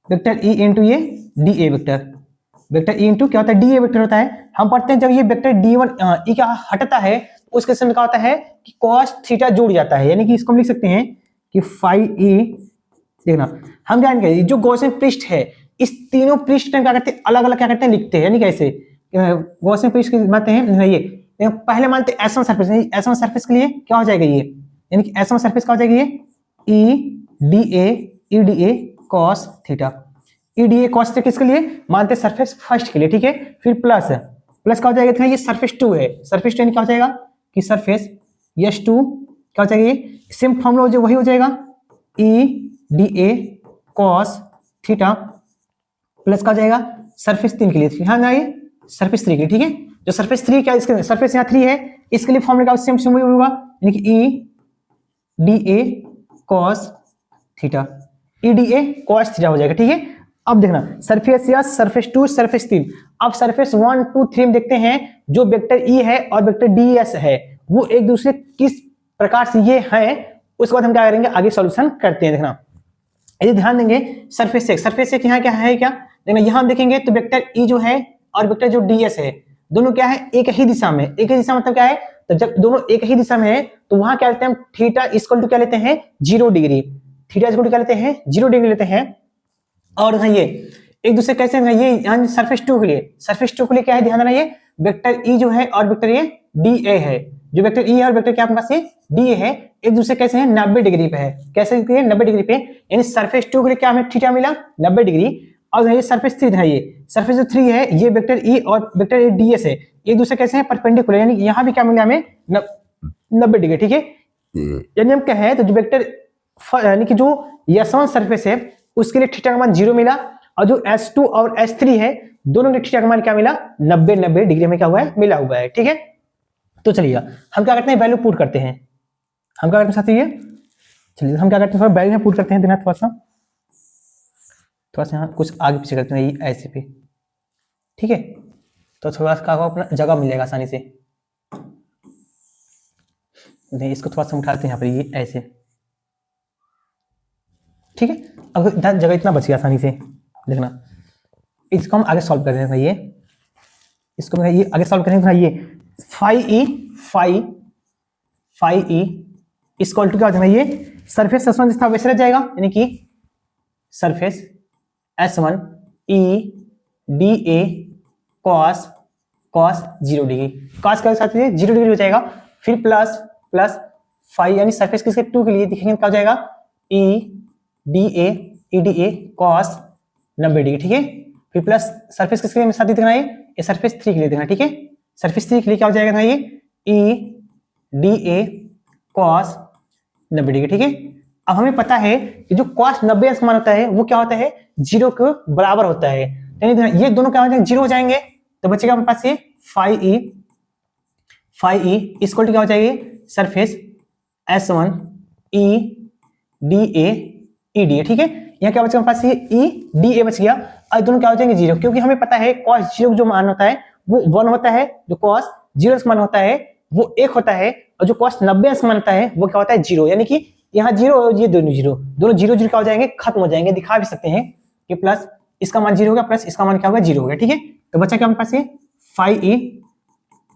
वेक्टर ई इंटू ये D A vector E into क्या होता है, डी ए वेक्टर होता है। हम पढ़ते हैं जब ये वेक्टर डी वन ई का हटता है तो उसके समय क्या होता है कि कॉस थीटा जुड़ जाता है, यानी कि इसको हम लिख सकते हैं कि फाई ई। देखना हम ध्यान करें, जो गॉसियन पृष्ठ है, इस तीनों पृष्ठ में क्या करते हैं, अलग अलग क्या करते हैं, लिखते हैं। यानी कैसे, गॉसियन पृष्ठ की बातें हैं, ये पहले मानते S1 सरफेस, S1 सरफेस के लिए क्या हो जाएगा ये, यानी कि S1 सरफेस क्या हो जाएगी ये EDA cos theta. EDA cos theta किसके लिए मानते सरफेस फर्स्ट के लिए, ठीक है। फिर प्लस क्या हो जाएगा, ये सरफेस 2 है, सरफेस 2 क्या हो जाएगा कि सरफेस S2 क्या हो जाएगा, ये सेम फॉर्मूला जो वही हो जाएगा EDA cos थीटा प्लस का हो जाएगा सरफेस 3 के लिए, ध्यान आइए सरफेस 3 के लिए, ठीक है। जो सरफेस 3 क्या इसके सरफेस यहाँ 3 है, इसके लिए फॉर्मूला का सेम सेम वही होगा, यानी कि EDA cos theta, EDA cos theta हो जाएगा, ठीक है। अब देखना सरफेस या सरफेस 2 सरफेस 3, अब सरफेस 1 2 3 में देखते हैं जो वेक्टर E है और वेक्टर DS है वो एक दूसरे किस प्रकार से ये है, उसके बाद हम क्या करेंगे आगे सॉल्यूशन करते हैं। देखना यदि ध्यान देंगे सरफेस एक यहाँ क्या है, क्या देखना यहाँ हम देखेंगे तो वेक्टर E जो है और वेक्टर जो DS है दोनों क्या है एक ही दिशा में, एक ही दिशा मतलब क्या है, तो जब दोनों एक ही दिशा में है तो वहां क्या लेते हैं हम थीटा इक्वल टू क्या लेते हैं 0 डिग्री, थीटा इक्वल टू क्या लेते हैं 0 डिग्री लेते हैं। और ये एक दूसरे कैसे ये यहाँ सरफेस 2 के लिए क्या है ध्यान देना, ये वेक्टर E जो है और वेक्टर ये DA है, जो वेक्टर E है और वेक्टर क्या आपके पास ये DA है एक दूसरे कैसे है 90 डिग्री पे है, कैसे 90 डिग्री पे, यानी सरफेस 2 के लिए क्या हमें थीटा मिला 90 डिग्री। और ये सरफेस 3 है, ये सरफेस जो 3 है ये वेक्टर E और वेक्टर ये DS है एक दूसरे कैसे हैं परपेंडिकुलर, यानी यहाँ भी क्या मिला हमें 90 डिग्री, ठीक है। यानी हम क्या है तो जो वेक्टर यानी कि जो S1 सरफेस है उसके लिए थीटा का मान 0 मिला और जो S2 और S3 है दोनों के थीटा का मान क्या मिला 90 डिग्री में क्या हुआ है मिला हुआ है, ठीक है। तो चलिए हम क्या करते हैं वैल्यू पुट करते हैं, हम क्या करते हैं साथियों, चलिए हम क्या करते हैं वैल्यू में पुट करते हैं, थोड़ा सा यहाँ कुछ आगे पीछे करते हैं ये ऐसे पे, ठीक है। तो थोड़ा सा अपना जगह मिल जाएगा आसानी से, नहीं इसको थोड़ा सा उठाते हैं यहाँ पर ये ऐसे, ठीक है। अब जगह इतना बच गया आसानी से, देखना इसको हम आगे सॉल्व कर देंगे, ये इसको ये आगे सॉल्व करेंगे, ये फाई ई इक्वल टू क्या हो जाएगा, ये सरफेस S1 जिस था वैसे रह जाएगा, यानी कि surface S1 EDA cos 0 degree, cos के साथ 0 डिग्री हो जाएगा। फिर प्लस फाई यानी सरफेस किसके 2 के लिए दिखेंगे क्या हो जाएगा EDA cos 90 डिग्री, ठीक है। फिर प्लस सरफेस किसके लिए साथ दिखना है ये सरफेस 3 के लिए देखना, ठीक है। सरफेस 3 के लिए क्या हो जाएगा ये EDA cos 90 डिग्री, ठीक है। अब हमें पता है कि जो cos 90 का मान होता है वो क्या होता है 0 के बराबर होता है, यानी ये दोनों क्या हो जाएंगे 0 हो जाएंगे, तो बचेगा हमारे पास ये फाई ई इक्वल टू क्या हो जाएगी सरफेस S1 EDA, ठीक है। यहाँ क्या बचेगा हमारे पास ये EDA बच गया, और दोनों क्या हो जाएंगे 0, क्योंकि हमें पता है cos 0 जो मान होता है वो 1 होता है, जो cos 0 का मान होता है वो 1 होता है, और जो cos 90 का मान होता है वो क्या होता है 0, यानी कि यहाँ 0 और ये दोनों 0 क्या हो जाएंगे खत्म हो जाएंगे। दिखा भी सकते हैं कि प्लस इसका मान 0 होगा प्लस इसका मान क्या होगा 0 होगा, ठीक है। तो बच्चा क्या हमारे पास ये फाई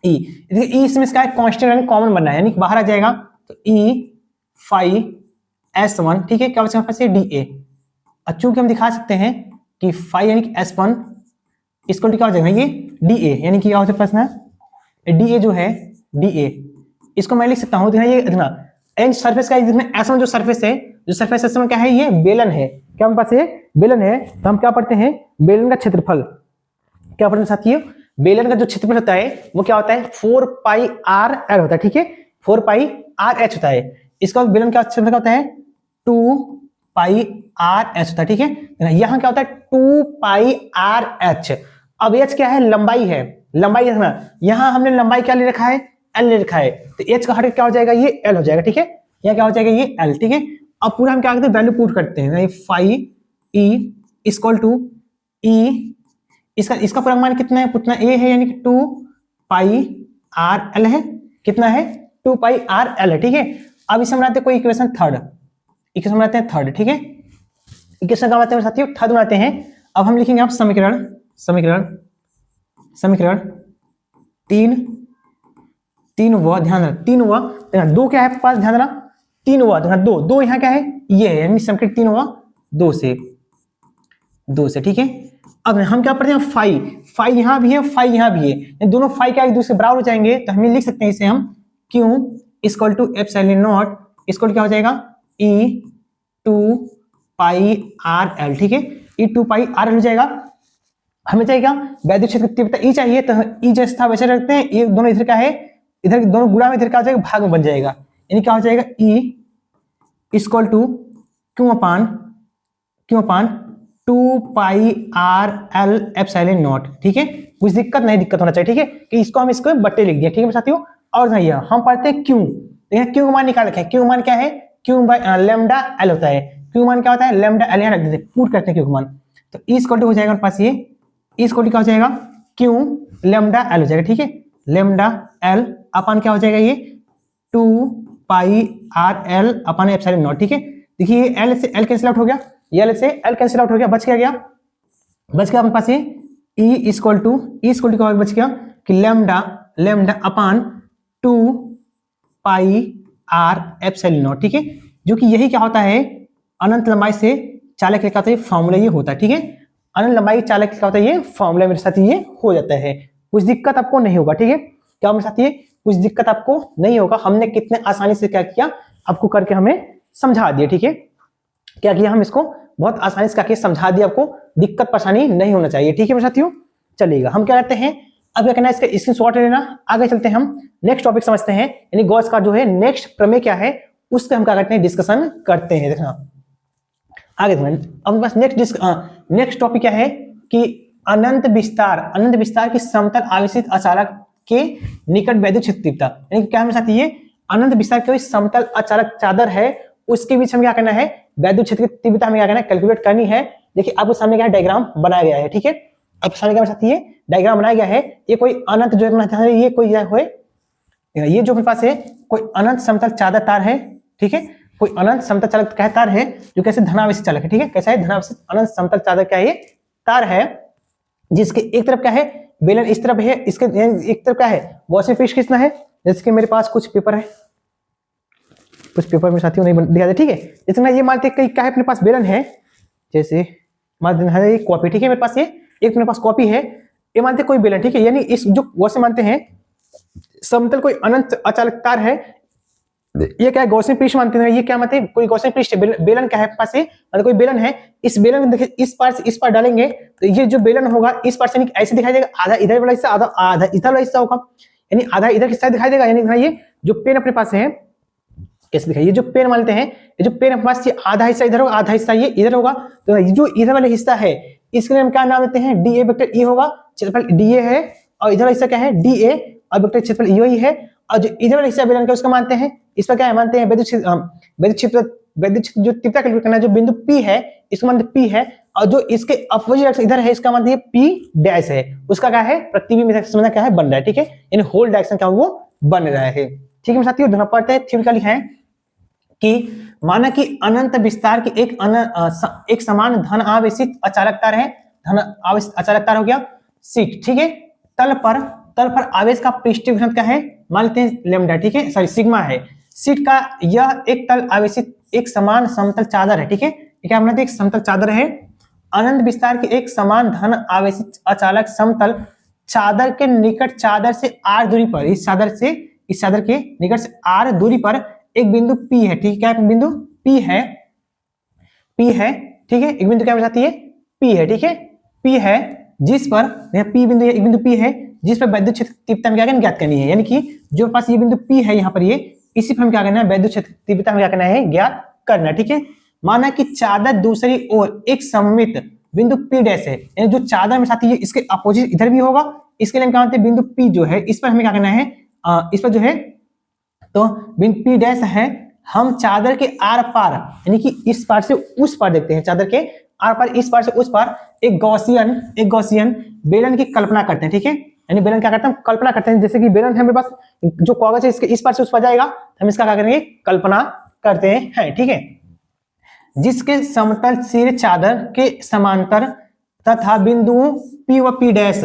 ई इसमें इसका कांस्टेंट यानी कॉमन बनना है, यानी बाहर आ जाएगा, तो E फाई S1, ठीक है। क्या बच्चा हमारे पास ये DA, और चूंकि हम दिखा सकते हैं कि फाई यानी कि S1 इसको क्या हो जाएगा ये DA, यानी कि क्या हो जाएगा पास ना DA जो है DA, इसको मैं लिख सकता हूँ, ये देखना एंड सरफेस का S1 जो सरफेस है, जो सरफेस S1 क्या है ये बेलन है, क्या हमारे पास ये बेलन है, तो हम क्या पढ़ते हैं बेलन का क्षेत्रफल, क्या पढ़ते हैं साथियों बेलन का जो क्षेत्रफल होता है वो क्या होता है 4 पाई आर एल होता है, ठीक है। 4 पाई आर एच होता है, इसका बेलन का क्षेत्रफल क्या होता है 2 पाई आर एच होता है, ठीक है। यहाँ क्या होता है 2 पाई आर एच। अब एच क्या है लंबाई है, लंबाई देखना यहाँ हमने लंबाई क्या ले रखा है एल ले रखा है, तो एच का हट क्या हो जाएगा ये एल हो जाएगा, ठीक है। यहाँ क्या हो जाएगा ये एल, ठीक है। अब पूरा हम क्या करते हैं वैल्यू पुट करते हैं, फाई ई इक्वल टू ई इसका पूरा मान कितना है पुतना ए है, यानी कि 2 पाई आर एल है, कितना है 2 पाई आर एल है, ठीक है। अब इसे बनाते हैं कोई इक्वेशन बनाते हैं थर्ड, ठीक है। इक्वेशन का बनाते हैं साथियों थर्ड बनाते हैं। अब हम लिखेंगे आप समीकरण 3 हुआ, ध्यान देना 3 हुआ, 2 क्या है पास ध्यान देना 3 हुआ, देखना 2 यहाँ क्या है ये है, यानी समीकरण 3 हुआ 2 से, ठीक है। अब हम क्या पढ़ते हैं, फाइव, फाइव यहाँ भी है, फाइव यहाँ भी है, दोनों फाइव क्या एक दूसरे से बराबर हो जाएंगे, तो हम लिख सकते हैं इसे हम Q equal to epsilon naught equal क्या हो जाएगा, E2 पाई RL, ठीक है, E2 पाई RL हो जाएगा। हमें चाहिए क्या, वैद्युत क्षेत्र की तीव्रता E चाहिए, तो E जैसा था वैसे रखते हैं, ये दोनों इधर क्या है, इधर दोनों गुणा में इधर क्या हो जाएगा, भाग में बन जाएगा, यानी क्या हो जाएगा, E equal to Q upon 2 pi RL epsilon naught, ठीक है, कुछ दिक्कत नहीं, दिक्कत होना चाहिए, ठीक है, कि इसको हम इसको बट्टे लिख दिया, ठीक है साथियों। और भैया हम पढ़ते हैं Q, देखिए Q मान निकाल रखे हैं, Q मान क्या है, Q बाय लैम्डा L होता है, Q मान क्या होता है, लैम्डा L, यहाँ रख देते हैं, पुट करते हैं Q मान, तो E इक्वल टू हो जाएगा हमारे पास ये, E इक्वल टू क्या हो जाएगा, Q लैम्डा L हो जाएगा, ठीक है, लैम्डा L अपान क्या हो जाएगा, ये 2 पाई RL अपान एप्सिलॉन नॉट, ठीक है। देखिए ये L से L कैंसिल आउट हो गया, ये L से L कैंसिल आउट हो गया, बच क्या गया, बच गया अपने पास ये E इक्वल टू क्या बच गया कि लैम्डा अपान 2 पाई R एप्सिलॉन नॉट, ठीक है, जो कि यही क्या होता है, अनंत लंबाई से चालक क्या होता है, फॉर्मूला ये होता है, ठीक है, अनंत लंबाई चालक क्या होता है, ये फॉर्मूला मेरे साथ ये हो जाता है, कुछ दिक्कत आपको नहीं होगा, ठीक है, क्या मेरे साथ ये कुछ दिक्कत आपको नहीं होगा, हमने कितने आसानी से क्या किया आपको करके हमें समझा दिया, ठीक है, क्या किया हम इसको बहुत आसानी से करके समझा दिया, आपको दिक्कत परेशानी नहीं होना चाहिए, ठीक है मेरे साथियों। चलिएगा हम क्या करते हैं, अब क्या करना है, इसका स्क्रीनशॉट लेना, आगे चलते हैं, हम नेक्स्ट टॉपिक समझते हैं, यानी गॉस का जो है नेक्स्ट प्रमेय क्या है उसके हम क्या करते हैं, डिस्कशन करते हैं, देखना आगे। अब बस नेक्स्ट टॉपिक क्या है कि अनंत विस्तार की समतल आवेशित अचालक के निकट वैद्युत क्षेत्र तीव्रता, यानी क्या मेरे साथ ये अनंत विस्तार की समतल अचालक चादर है, उसके बीच हमें क्या करना है, वैद्युत क्षेत्र की तीव्रता हमें क्या करना है, कैलकुलेट करनी है। देखिए आपको सामने क्या डायग्राम बनाया गया है, ठीक है, अब सामने क्या मेरे साथ ये डायग्राम बनाया गया है, ये कोई अनंत जो है, ये कोई ये जो मेरे पास है कोई अनंत समतल चादर तार है, ठीक है, कोई अनंत समतल चालक क्या तार है जो कैसे धनावेशित चालक है, ठीक है, कैसा है, धनावेशित अनंत समतल चादर क्या है, ये तार है, जिसके एक तरफ क्या है बेलन इस तरफ है, इसके एक तरफ क्या है गॉसियन पृष्ठ कितना है, जैसे कि मेरे पास कुछ पेपर है, कुछ पेपर में साथियों नहीं दिखा दे, ठीक है, जैसे मैं ये मानते हैं क्या है अपने पास बेलन है, जैसे मान है ये कॉपी, ठीक है, मेरे पास ये एक मेरे पास कॉपी है, ये मानते कोई बेलन, ठीक है, यानी इस जो गॉसियन मानते हैं समतल कोई अनंत अचालक तार है, ये क्या है गॉसियन पृष्ठ मानते हैं, ये क्या मानते हैं कोई गॉसियन पृष्ठ है, बेलन क्या है पास से, मतलब कोई बेलन है, इस बेलन में देखिए इस पार से इस पार डालेंगे तो ये जो बेलन होगा इस पार से ऐसे दिखाई देगा, आधा इधर वाला हिस्सा आधा इधर वाला हिस्सा होगा, यानी आधा इधर हिस्सा दिखाई देगा, यानी ये जो पेन अपने पास है कैसे दिखाई, ये जो पेन मानते हैं, ये जो पेन अपने पास आधा हिस्सा इधर होगा, आधा हिस्सा ये इधर होगा, तो ये जो इधर वाला हिस्सा है इसके लिए हम क्या नाम देते हैं, डीए वेक्टर ई होगा, क्षेत्रफल डीए है, और इधर वाला हिस्सा क्या है डीए और वेक्टर क्षेत्रफल ई ही है, और जो इधर वाला हिस्सा बेलन का उसका मानते हैं, इस पर क्या है मानते हैं वैद्युत क्षेत्र जो तीव्रता कैलकुलेट करना है, जो बिंदु P है इसको मानते P है, और जो इसके अपोजिट डायरेक्शन इधर है इसका मानते हैं P डैश है, उसका क्या है प्रतिबिंब समझना क्या है बन रहा है, ठीक है, यानी होल डायरेक्शन क्या वो बन रहा है, ठीक है साथियों। दोनों पढ़ते हैं थ्योरेटिकली है कि माना कि अनंत विस्तार की एक समान धन आवेशित अचालक तार है, धन आवेशित अचालक तार हो गया सीट, ठीक है, तल पर आवेश का पृष्ठीय घनत्व क्या है मान लेते हैं लैम्डा, ठीक है, सॉरी सिग्मा है, सीट का यह एक तल आवेशित एक समान समतल चादर है, ठीक है, क्या हमने एक समतल चादर है, अनंत विस्तार की एक समान धन आवेशित अचालक समतल चादर के निकट चादर से r दूरी पर, इस चादर के निकट से r दूरी पर एक बिंदु P है, ठीक है, क्या बिंदु P है, ठीक है, एक बिंदु क्या बताती है P है, ठीक है, P है जिस पर यह P बिंदु, एक बिंदु P है जिस पर वैद्युत क्षेत्र तीव्रता क्या ज्ञात करनी है, यानी कि जो पास ये बिंदु P है यहाँ पर, ये इसी पर हम क्या करना है वैद्युत क्षेत्र तीव्रता में क्या करना है ज्ञात करना है, ठीक है। माना कि चादर दूसरी ओर एक सममित बिंदु P डैश है, यानी जो चादर में साथी है इसके अपोजिट इधर भी होगा, इसके लिए क्या होते हैं बिंदु P जो है इस पर हमें क्या करना है, इस पर जो है तो बिंदु P डैश है, हम चादर के आर पार यानी कि इस पार से उस पार देखते हैं, चादर के आर पार इस पार से उस पार एक गॉसियन बेलन की कल्पना करते हैं, ठीक है, यानी बेलन क्या करते हैं कल्पना करते हैं, जैसे कि बेलन है मेरे पास जो कागज है इसके इस पार से उस पार जाएगा, हम इसका क्या करेंगे कल्पना करते हैं, ठीक है, जिसके समतल सिर चादर के समांतर तथा बिंदुओं P व P डैश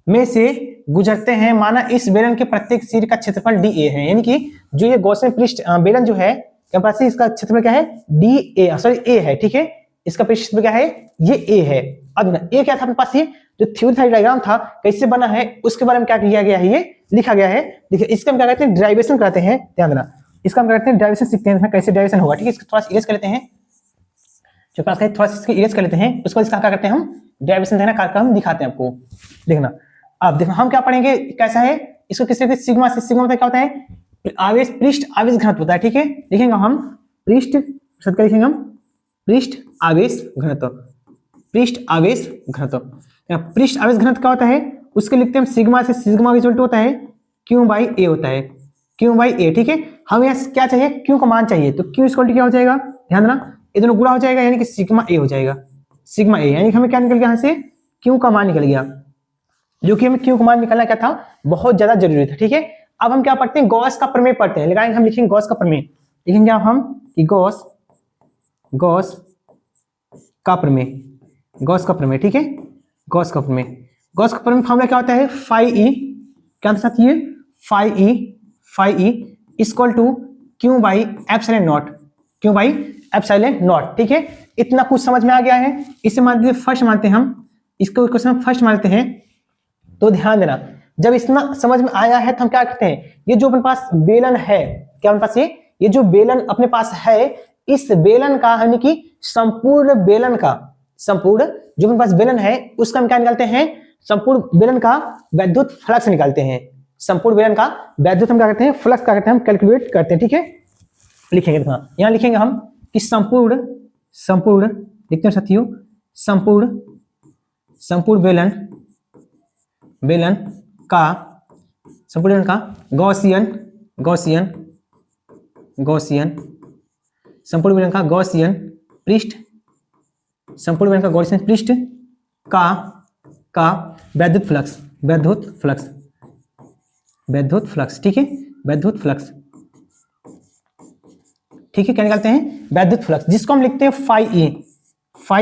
में से गुजरते हैं, माना इस बेलन के प्रत्येक सिर का क्षेत्रफल dA है, यानी कि जो ये गॉसियन पृष्ठ बेलन जो है इसका क्षेत्रफल क्या है dA सॉरी A है, ठीक है, इसका पृष्ठ क्षेत्र क्या है, ये ए है। अब ए क्या था अपने पास, ये जो थ्योरी डायग्राम था कैसे बना है उसके बारे में क्या किया गया है, ये लिखा गया है। देखिए इसका हम क्या कहते हैं, डेरिवेशन कराते हैं, ध्यान देना, इसका हम क्या करते हैं डेरिवेशन सीखते हैं, कैसे डेरिवेशन होगा, ठीक है। इसको थोड़ा सा इरेज कर लेते हैं, जो पास है थोड़ा सा इसको इरेज कर लेते हैं, उसके बाद इसका क्या करते हैं हम डेरिवेशन देना कार्यक्रम दिखाते हैं आपको। देखना अब देखना हम क्या पढ़ेंगे कैसा है इसको, किस तरीके से सिग्मा से, सिग्मा मतलब क्या होता है आवेश, पृष्ठ आवेश घनत्व होता है, ठीक है। लिखेंगे हम पृष्ठ, शब्द क्या लिखेंगे हम, पृष्ठ आवेश घनत्व, पृष्ठ आवेश घनत्व। पृष्ठ आवेश घनत्व क्या होता है उसके लिखते हैं हम सिग्मा से, सिग्मा इक्वल टू होता है क्यू बाई ए होता है, क्यू बाई ए, ठीक है। हमें यहाँ क्या चाहिए, क्यू का मान चाहिए, तो क्यू इक्वल टू क्या हो जाएगा, ध्यान देना ये दोनों गुणा हो जाएगा, यानी कि सिग्मा ए हो जाएगा, सिग्मा ए, यानी कि हमें क्या निकल गया यहाँ से, क्यू का मान निकल गया, जो कि हमें क्यू का मान निकलना क्या था, बहुत ज्यादा जरूरी था, ठीक है। अब हम क्या पढ़ते हैं, गॉस का प्रमेय पढ़ते हैं, लगाएंगे हम, लिखेंगे गॉस का प्रमेय, लिखेंगे अब हम कि गॉस का प्रमेय, गॉस का प्रमेय, ठीक है, गॉस का प्रमेय। गॉस का प्रमेय फॉर्मूला क्या होता है, फाई ई, क्या था साथ, ये phi E equal to Q by epsilon naught, Q by epsilon naught, ठीक है। इतना कुछ समझ में आ गया है, इसे मानते हैं फर्स्ट मानते हैं हम, इसको क्वेश्चन फर्स्ट मानते हैं। तो ध्यान देना जब इतना समझ में आया है तो हम क्या करते हैं, ये जो अपने पास बेलन है, क्या अपने पास ये जो बेलन अपने पास है, इस बेलन का यानी कि संपूर्ण बेलन का, संपूर्ण जो अपने पास बेलन है उसका हम क्या निकालते हैं, संपूर्ण बेलन का वैद्युत फ्लक्स निकालते हैं, संपूर्ण बेलन का वैद्युत हम क्या करते हैं, फ्लक्स क्या करते हैं, हम कैलकुलेट करते हैं, ठीक है। लिखेंगे यहाँ लिखेंगे हम कि संपूर्ण लिखते हैं साथियों, संपूर्ण बेलन का गॉसियन संपूर्ण बेलन का गॉसियन पृष्ठ, संपूर्ण बेलन का गॉसियन पृष्ठ का वैद्युत फ्लक्स, ठीक है, वैद्युत फ्लक्स, ठीक है, क्या निकालते हैं, वैद्युत फ्लक्स, जिसको हम लिखते हैं फाई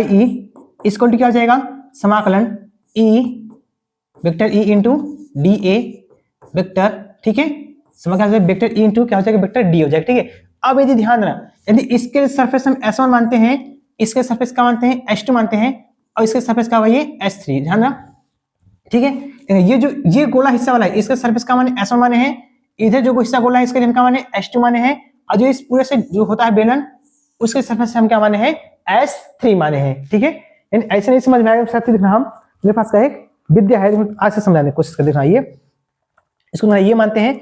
ई इक्वल टू क्या हो जाएगा, समाकलन E vector E into D A vector, ठीक है, समाकलन वेक्टर ई इंटू क्या हो जाएगा, वेक्टर डी हो जाएगा, ठीक है। अब यदि ध्यान देना, यदि इसके सरफेस हम S1 मानते हैं, इसके सरफेस का मानते हैं S2 मानते हैं, और इसके सरफेस का वही S3, ध्यान देना, ठीक है। ये गोला हिस्सा वाला है, इसके सरफेस का माने S1 माने हैं, इधर जो हिस्सा गोला है इसके लिए हम क्या माने S2 माने हैं, और जो इस पूरे से जो होता है बेलन उसके सरफेस से हम क्या माने हैं, S3 माने हैं, ठीक है। ऐसे नहीं समझ में आएगा, साथ देखना हम, मेरे पास का एक विद्या है, आज से समझाने की कोशिश कर देखना, ये इसको ये मानते हैं,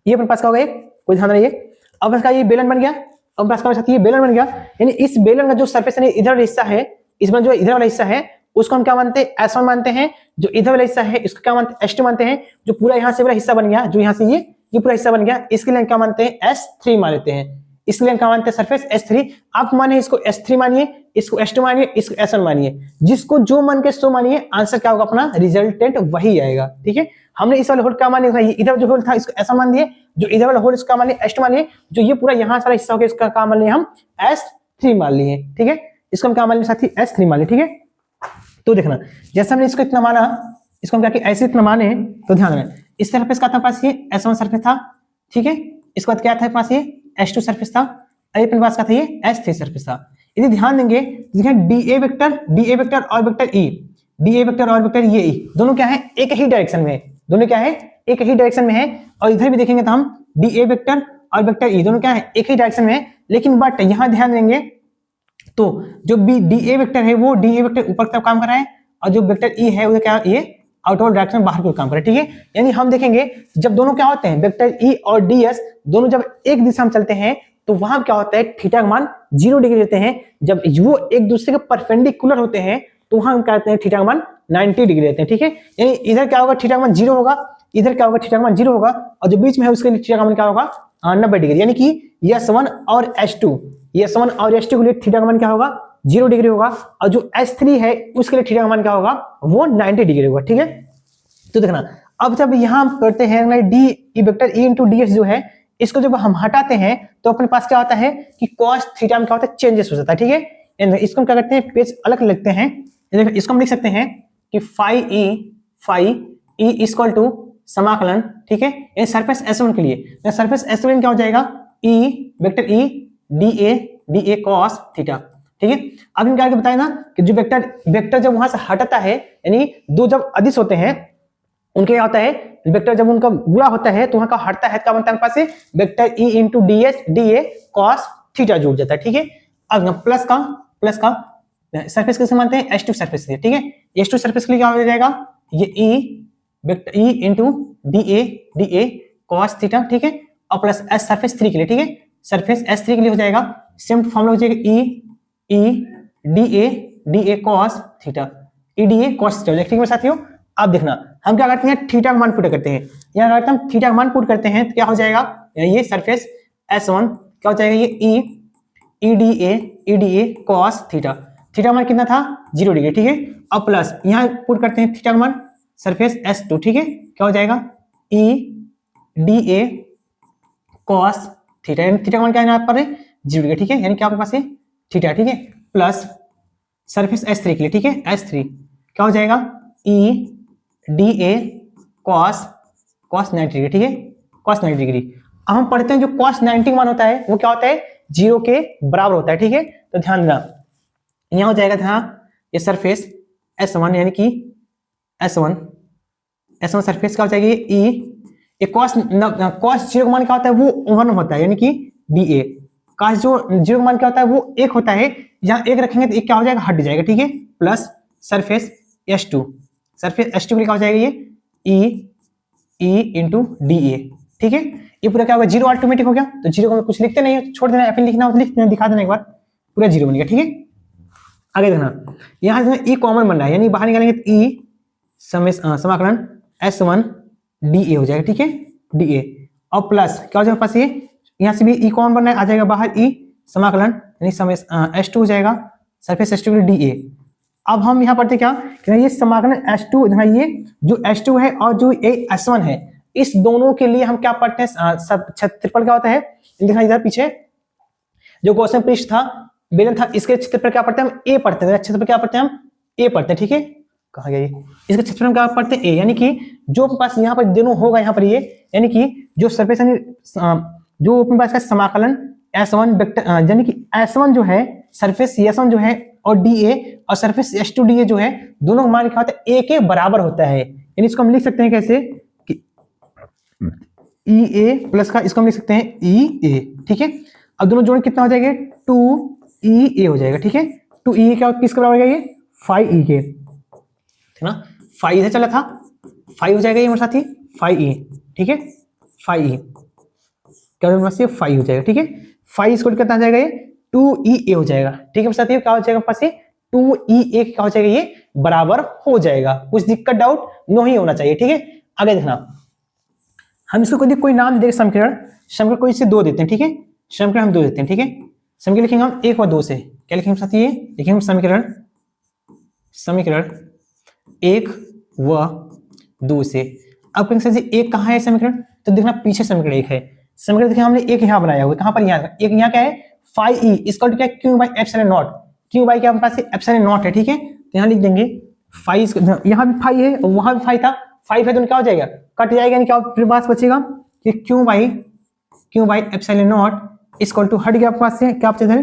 ये अपने पास का होगा, कोई ध्यान रहिए। अब इसका ये बेलन बन गया, अब पास का ये बेलन बन गया, यानी इस बेलन का जो सरफेस है इधर हिस्सा है, इसमें जो इधर वाला हिस्सा है उसको हम क्या मानते हैं, S1 मानते हैं, जो इधर वाला हिस्सा है इसको क्या मानते हैं, S2 मानते हैं, जो पूरा यहाँ से वाला हिस्सा बन गया, जो यहाँ से ये पूरा हिस्सा बन गया, इसके लिए क्या मानते हैं, S3 मान लेते हैं, इसलिए हम क्या मानते हैं, सरफेस S3। आप मानिए इसको S3 मानिए, इसको S2 मानिए, इसको S1 मानिए, जिसको जो मन के सो मानिए, आंसर क्या होगा अपना, रिजल्टेंट वही आएगा, ठीक है। हमने इस वाले होल क्या मानिए, इधर जो होल था इसको S1 मान दिए, जो इधर वाला होल इसका मान लिया S2 मान लिए, जो ये पूरा यहाँ सारा हिस्सा हो गया इसका क्या मान लिया हम, S3 मान लिए, ठीक है। इसको हम क्या मान लिए साथी, S3 मान लिए, ठीक है। तो देखना जैसे हमने इसको इतना माना, इसको हम क्या कि ऐसे इतना माने, तो ध्यान देना इस सरफेस का था पास ये S1 सरफेस था, ठीक है। इसके बाद क्या था पास ये S2 सरफेस था, अपने पास का था ये S3 सरफेस था। यदि ध्यान देंगे देखिए DA वेक्टर और वेक्टर E, DA वेक्टर और वेक्टर ये E दोनों क्या है, एक ही डायरेक्शन में है, दोनों क्या है, एक ही डायरेक्शन में है। और इधर भी देखेंगे तो हम DA वेक्टर और वेक्टर E दोनों क्या है, एक ही डायरेक्शन में है। लेकिन बट यहाँ ध्यान देंगे तो जो DA वेक्टर है वो DA वेक्टर ऊपर की तरफ काम कर रहा है, और जो वेक्टर E है वो क्या, ये आउटवर्ड डायरेक्शन बाहर की ओर काम कर रहा है, ठीक है। यानी हम देखेंगे जब दोनों क्या होते हैं, वेक्टर E और DS दोनों जब एक दिशा में चलते हैं तो वहां क्या होता है, थीटा का मान 0 डिग्री लेते हैं। जब वो एक दूसरे के परपेंडिकुलर होते हैं तो वहां हम क्या कहते हैं, थीटा का मान 90 डिग्री लेते हैं, ठीक है। यानी इधर क्या होगा, थीटा का मान 0 होगा, इधर क्या होगा, थीटा का मान 0 होगा, और जो बीच में है उसके लिए थीटा का मान क्या होगा, 90 डिग्री। यानी कि S1 और S2 के लिए थीटा का मान क्या होगा, 0 डिग्री होगा, और जो S3 है उसके लिए थीटा का मान क्या होगा, वो 90 डिग्री होगा, ठीक है। तो देखना अब जब यहाँ हम करते हैं D vector E into DS जो है, इसको जब हम हटाते हैं तो अपने पास क्या होता है कि cos थीटा में क्या होता है, चेंजेस हो जाता है, ठीक है। इसको हम क्या करते हैं, पेज अलग लिखते हैं, इसको हम लिख सकते हैं कि फाई ई इक्वल टू समाकलन, ठीक है, ये सरफेस S1 के लिए, सरफेस S1 क्या हो जाएगा, E vector E DA cos theta, ठीक है। अब हम क्या बताया ना कि जो वेक्टर जब वहां से हटता है, यानी दो जब अदिश होते हैं उनके क्या होता है, वेक्टर जब उनका गुणा होता है तो वहां का हटता है, क्या बनता है पास vector E into D S D A cos theta जुड़ जाता है। ठीक है। अब प्लस का सरफेस कैसे मानते हैं, H2 सरफेस के लिए। ठीक है। H2 सरफेस के लिए क्या हो जाएगा, ये E vector E into D A cos theta. ठीक है। और प्लस एस सरफेस 3 के लिए। ठीक है। सरफेस S3 के लिए हो जाएगा सेम फॉर्मूला हो जाएगा E D A cos theta, E D A cos theta. ठीक है साथियों। अब देखना हम क्या करते हैं, थीटा का मान पुट करते हैं। यहाँ अगर हम थीटा का मान पुट करते हैं तो क्या हो जाएगा, ये सरफेस S1 क्या हो जाएगा, ये E D A cos theta. Theta मान कितना था 0 डिग्री। ठीक है। अब प्लस यहाँ पुट करते हैं थीटा का मान सरफेस S2। ठीक है। क्या हो जाएगा E D A cos theta, यानी थीटा का मान क्या है यहाँ पर 0 डिग्री। ठीक है। यानी क्या आपके पास है थीटा। ठीक है। प्लस सरफेस S3 के लिए। ठीक है। S3 क्या हो जाएगा E D A cos 90 degree. ठीक है। Cos 90 degree. अब हम पढ़ते हैं जो कॉस 90 मान होता है वो क्या होता है 0 के बराबर होता है। ठीक है। तो ध्यान देना यहाँ हो जाएगा था ये सरफेस S1 यानी कि S1 सरफेस क्या हो जाएगी ई कॉस 0 का मान क्या होता है वो 1 होता है, यानी कि डी ए कॉस जो 0 का मान क्या होता है वो 1 होता है। यहाँ 1 रखेंगे तो 1 क्या हो जाएगा हट जाएगा। ठीक है। प्लस सरफेस S2 के लिए क्या हो जाएगा ये ई इंटू डी ए। ठीक है। ये पूरा क्या होगा 0 ऑटोमेटिक हो गया, तो 0 को कुछ लिखते नहीं है, छोड़ देना, फिर लिखना हो तो लिख देना, दिखा देना एक बार, पूरा 0 बन गया। ठीक है। आगे देखना यहाँ से ई कॉमन बन रहा है, यानी बाहर निकालेंगे तो ई समाकलन S1 डी ए हो जाएगा। ठीक है। डी ए और प्लस क्या हो जाएगा पास ये यहाँ से भी ई कॉमन बन रहा है, आ जाएगा बाहर ई समाकलन यानी S2 हो जाएगा सरफेस S2 के लिए डी ए। अब हम यहाँ पढ़ते क्या कि ये समाकलन S2, ये जो S2 है और जो S1 है इस दोनों के लिए हम क्या पढ़ते हैं, सब क्षेत्रफल क्या होता है देखना इधर पीछे जो क्वेश्चन पृष्ठ था बेलन था, इसके क्षेत्रफल क्या पढ़ते हैं हम ए पढ़ते हैं, क्षेत्रफल क्या पढ़ते हैं हम ए पढ़ते हैं। ठीक है। कहा गया ये इसके क्षेत्रफल क्या पढ़ते हैं ए, यानी कि जो पास यहाँ पर दोनों होगा यहाँ पर ये, यानी कि जो सरफेस जो अपने पास का समाकलन S1 वेक्टर यानी कि S1 जो है सरफेस S1 जो है और DA और सरफेस S2DA जो है दोनों का मान क्या होता है A के बराबर होता है, यानी इसको हम लिख सकते हैं कैसे कि EA प्लस का इसको हम लिख सकते हैं EA। ठीक है। अब दोनों जोड़ कितना हो जाएगा 2EA हो जाएगा। ठीक है। 2EA क्या किसके बराबर हो जाएगा ये 5E के, ठीक ना, 5 इधर चला था 5 हो जाएगा ये मेरे साथी 5E। ठीक है। 5E क्या हो जाएगा 5 हो जाएगा। ठीक है। 5 इसको कितना आ जाएगा ये 2EA हो जाएगा। ठीक है साथियों। क्या हो जाएगा पास 2EA क्या हो जाएगा ये बराबर हो जाएगा, कुछ दिक्कत डाउट नहीं होना चाहिए। ठीक है। आगे देखना हम इसको कोई नाम दे समीकरण कोई से 2 देते हैं। ठीक है। समीकरण हम 2 देते हैं। ठीक है। समीकरण लिखेंगे हम 1 व 2 से, क्या लिखेंगे साथी ये लिखेंगे हम समीकरण 1 व 2 से। अब कहेंगे सर जी 1 कहाँ है समीकरण, तो देखना पीछे समीकरण 1 है। समीकरण देखिए हमने 1 यहाँ बनाया हुआ है, कहाँ पर यहाँ एक यहाँ क्या है 5E इसका क्या Q by epsilon naught, Q by क्या पास एप्सिलॉन नॉट है। ठीक है। तो यहाँ लिख देंगे 5 यहाँ भी 5 है और वहां भी 5 था, 5 है तो क्या हो जाएगा कट जाएगा, यानी क्या फिर पास बचेगा कि Q by epsilon naught equal to हट गया आपके पास से क्या बचेगा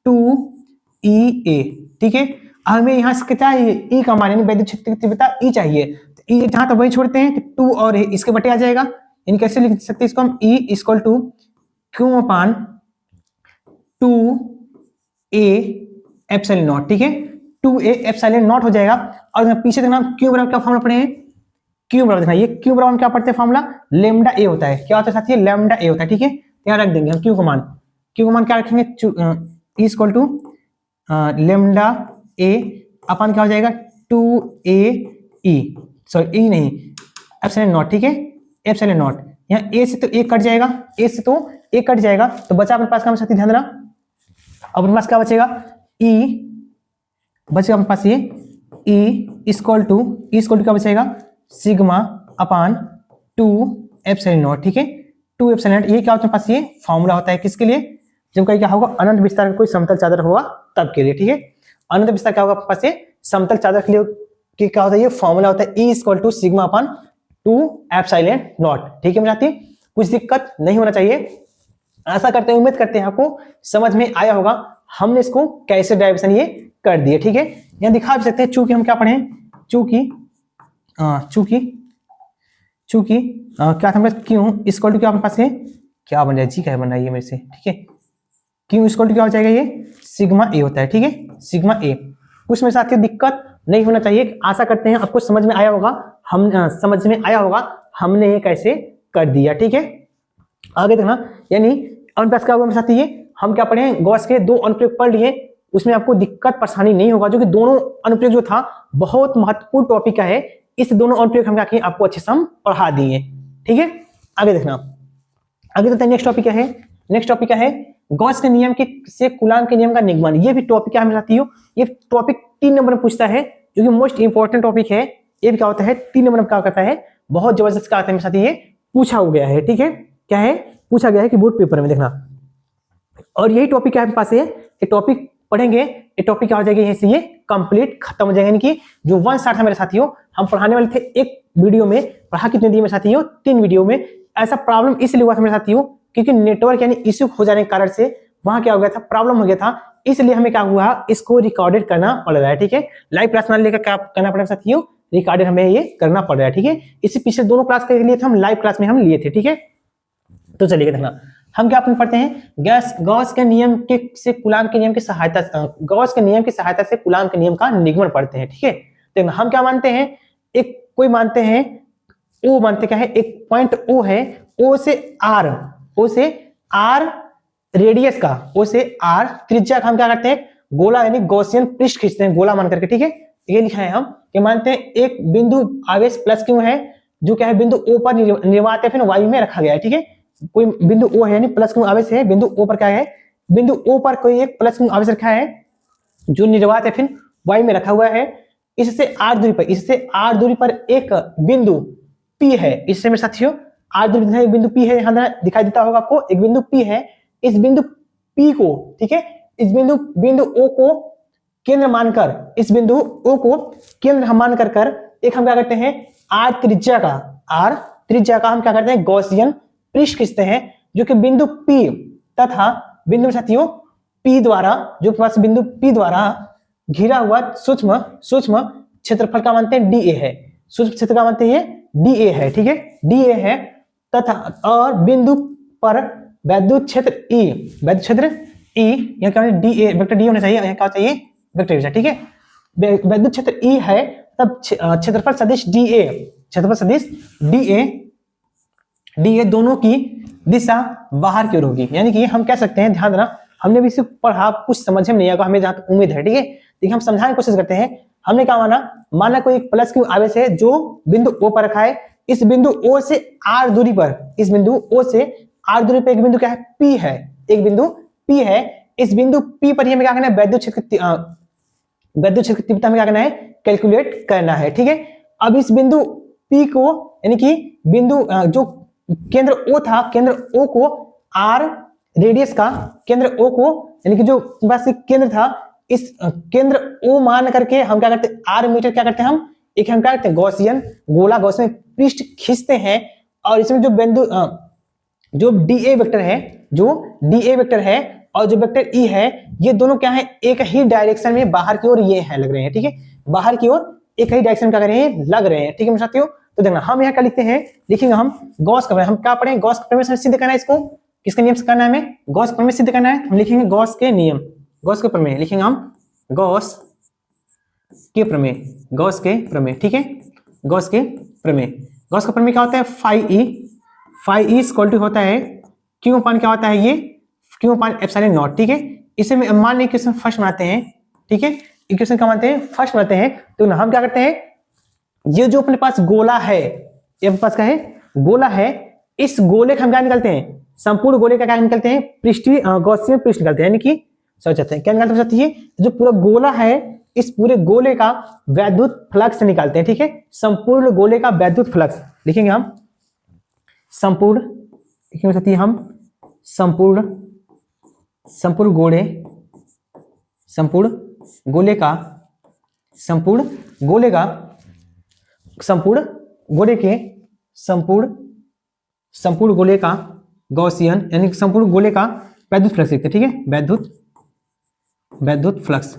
2EA। ठीक है। हमें यहाँ से क्या है ई का मान यानी वैद्युत क्षेत्र की तीव्रता ई चाहिए, तो ई जहां तक वही छोड़ते हैं तो 2 और इसके बटे आ जाएगा, यानी कैसे लिख सकते हैं इसको हम E equal to Q upon 2A epsilon naught. ठीक है। 2A एप्सिलॉन नॉट हो जाएगा। और पीछे देखना क्यू बराबर क्या फॉर्मूला पढ़े हैं, क्यू बराबर देखना ये क्यू बराबर क्या पढ़ते हैं फॉर्मूला लेमडा ए होता है, क्या होता है साथी लेमडा ए होता है। ठीक है। यहाँ रख देंगे हम क्यू का मान क्या रखेंगे इक्वल टू लेमडा ए अपन क्या हो जाएगा 2AE सॉरी ई नहीं एप्सिलॉन नॉट। ठीक है। एप्सिलॉन नॉट यहाँ ए से तो एक कट जाएगा, ए से तो एक कट जाएगा, तो बचा अपने पास का साथी ध्यान देना अब अपने पास क्या बचेगा ई बचेगा अपने पास ये ई इक्वल टू क्या बचेगा सिग्मा अपान 2 एप्सिलॉन नॉट। ठीक है। 2 एप्सिलॉन नॉट ये क्या होता है पास ये फॉर्मूला होता है किसके लिए, जब कहीं क्या होगा अनंत विस्तार का कोई समतल चादर होगा तब के लिए। ठीक है। अनंत विस्तार क्या होगा पास ये समतल चादर के लिए क्या होता है ये फॉर्मूला होता है E equal to sigma upon 2 epsilon naught. ठीक है मेरे कुछ दिक्कत नहीं होना चाहिए। आशा करते हैं उम्मीद करते हैं आपको समझ में आया होगा। हमने इसको कैसे डेरिवेशन ये कर दिए, ठीक है। यहाँ दिखा भी सकते हैं, चूंकि हम क्या पढ़े, चूंकि क्या था, क्यों इक्वल टू क्या अपने पास है, क्या बन जाए जी, क्या बन रहा है मेरे से, ठीक है। क्यों इक्वल टू क्या हो जाएगा, ये सिग्मा ए होता है, ठीक है, सिग्मा ए। उसमें साथियों दिक्कत नहीं होना चाहिए। आशा करते हैं आपको समझ में आया होगा, समझ में आया होगा हमने ये कैसे कर दिया, ठीक है। आगे देखना, यानी अपने पास क्या हुआ मेरे साथ, ये हम क्या पढ़े, गॉस के दो अनुप्रयोग पढ़ लिए, उसमें आपको दिक्कत परेशानी नहीं होगा, जो कि दोनों अनुप्रयोग जो था बहुत महत्वपूर्ण टॉपिक का है। इस दोनों अनुप्रयोग हम क्या किए, आपको अच्छे से हम पढ़ा दिए, ठीक है। आगे देखना, आगे देखते हैं नेक्स्ट टॉपिक क्या है। नेक्स्ट टॉपिक क्या है, गॉस के नियम के से कूलाम के नियम का निगमन। ये भी टॉपिक क्या है मेरे साथियों, ये टॉपिक 3 नंबर में पूछता है, जो कि मोस्ट इंपॉर्टेंट टॉपिक है। ये भी क्या होता है, 3 नंबर में क्या करता है, बहुत जबरदस्त क्या आता है मेरे साथ, ये पूछा हो गया है, ठीक है। क्या है, पूछा गया है कि बोर्ड पेपर में, देखना। और यही टॉपिक क्या है पास है, ये टॉपिक पढ़ेंगे, ये टॉपिक क्या हो जाएगी, यहीं से ये कंप्लीट खत्म हो जाएगा। यानी कि जो 1 स्टार था मेरे साथियों, हम पढ़ाने वाले थे एक वीडियो में, पढ़ा कितने दिए मेरे साथियों, 3 वीडियो में। ऐसा प्रॉब्लम इसलिए हुआ था मेरे साथियों, क्योंकि नेटवर्क यानी इश्यू हो जाने के कारण से वहां क्या हो गया था, प्रॉब्लम हो गया था, इसलिए हमें क्या हुआ, इसको रिकॉर्डेड करना पड़ रहा है, ठीक है। लाइव क्लास में लेकर क्या करना पड़ेगा साथियों, रिकॉर्डेड हमें ये करना पड़ रहा है, ठीक है। इससे पिछले दोनों क्लास के लिए हम लाइव क्लास में हम लिए थे, ठीक है। तो चलिए देखना, हम क्या पढ़ते हैं, गॉस के नियम के से कूलाम के नियम की सहायता, गॉस के नियम की सहायता से कूलाम के नियम का निगमन पढ़ते हैं, ठीक है। देखना, हम क्या मानते हैं, एक कोई मानते हैं ओ, मानते क्या है, एक पॉइंट ओ है, ओ से आर रेडियस का, ओ से आर त्रिज्या का हम क्या करते हैं, गोला यानी गॉसियन पृष्ठ खींचते हैं, गोला मान करके, ठीक है। ये लिखा है हम कि मानते हैं एक बिंदु आवेश प्लस क्यू है, जो क्या है बिंदु ओ पर निर्वात या फिर वायु में रखा गया है, ठीक है। कोई बिंदु ओ है यानी प्लस क्यू आवेश है, बिंदु ओ पर क्या है, बिंदु ओ पर कोई एक प्लस क्यू आवेश रखा है, जो निर्वात या फिर वायु में रखा हुआ है। इससे आर दूरी पर एक बिंदु पी है। इससे मेरे साथियों आर दूरी पर एक बिंदु पी है, यहां दिखाई देता होगा आपको, एक बिंदु पी है। इस बिंदु पी को, ठीक है, इस बिंदु ओ को केंद्र मानकर, इस बिंदु ओ को केंद्र हम मान कर एक हम क्या करते हैं, आर त्रिज्या का हम क्या करते हैं, गॉसियन पृष्ठ खींचते हैं, जो कि बिंदु P तथा बिंदु साथियों P द्वारा, जो पास बिंदु P द्वारा घिरा हुआ सूक्ष्म क्षेत्रफल का मानते हैं DA है, सूक्ष्म क्षेत्र का मानते हैं DA है, ठीक है, DA है। तथा और बिंदु पर वैद्युत क्षेत्र E, यहाँ क्या है, DA वेक्टर D होना चाहिए, यहाँ क्या चाहिए, वेक्टर, ठीक है। वैद्युत क्षेत्र E है, तब क्षेत्रफल सदिश DA दोनों की दिशा बाहर की ओर होगी। यानी कि हम कह सकते हैं, ध्यान देना, हमने भी सिर्फ पढ़ा, कुछ समझ में नहीं आएगा, हमें जहां तक उम्मीद है, ठीक है। देखिए हम समझाने की कोशिश करते हैं। हमने क्या माना कोई एक प्लस क्यू आवेश है जो बिंदु O पर रखा है। इस बिंदु O से R दूरी पर, एक बिंदु क्या है, P है, एक बिंदु P है। इस बिंदु P पर ही हमें क्या करना है, वैद्युत क्षेत्र की तीव्रता में क्या करना है, कैलकुलेट करना है, ठीक है। अब इस बिंदु P को, यानी कि बिंदु जो केंद्र O था, केंद्र O को R रेडियस का, केंद्र O को, यानी कि जो बस केंद्र था, इस केंद्र O मान करके हम क्या करते हैं, R मीटर क्या करते हैं, हम क्या करते हैं, गॉसियन पृष्ठ खींचते हैं। और इसमें जो बिंदु जो DA वेक्टर है और जो वेक्टर E है, ये दोनों क्या है, एक ही डायरेक्शन में बाहर की ओर ये है लग रहे हैं, ठीक है, बाहर की ओर एक ही डायरेक्शन क्या कर रहे हैं, लग रहे हैं, ठीक है मेरे साथियों। तो देखना, हम यहाँ क्या लिखते हैं, लिखेंगे हम गॉस का, हम क्या पढ़ें, गॉस के प्रमेय से सिद्ध करना है, इसको किसके नियम से करना है, हमें गॉस के प्रमेय सिद्ध करना है। हम लिखेंगे गॉस के नियम, गॉस के प्रमेय लिखेंगे हम, गॉस के प्रमेय, ठीक है। गॉस का प्रमेय क्या होता है, फाई ई इक्वल टू होता है क्यू अपान क्या होता है, ये क्यू अपान एप्सिलॉन नॉट, ठीक है। इसे मान लीजिए इक्वेशन फर्स्ट बनाते हैं, ठीक है, इक्वेशन क्या मानते हैं, फर्स्ट बनाते हैं। तो हम क्या करते हैं, ये जो अपने पास गोला है, ये अपने पास क्या है, गोला है, इस गोले का हम क्या निकलते हैं, संपूर्ण गोले का क्या निकलते हैं, पृष्ठीय गॉसियन पृष्ठ निकलते हैं, यानी कि समझ जाते हैं क्या निकलते हैं, जो पूरा गोला है, इस पूरे गोले का वैद्युत फ्लक्स निकालते हैं, ठीक है। संपूर्ण गोले का वैद्युत फ्लक्स लिखेंगे हम, संपूर्ण गोले का गॉसियन, यानी संपूर्ण गोले का वैद्युत फ्लक्स लिखते हैं, ठीक है, वैद्युत वैद्युत फ्लक्स,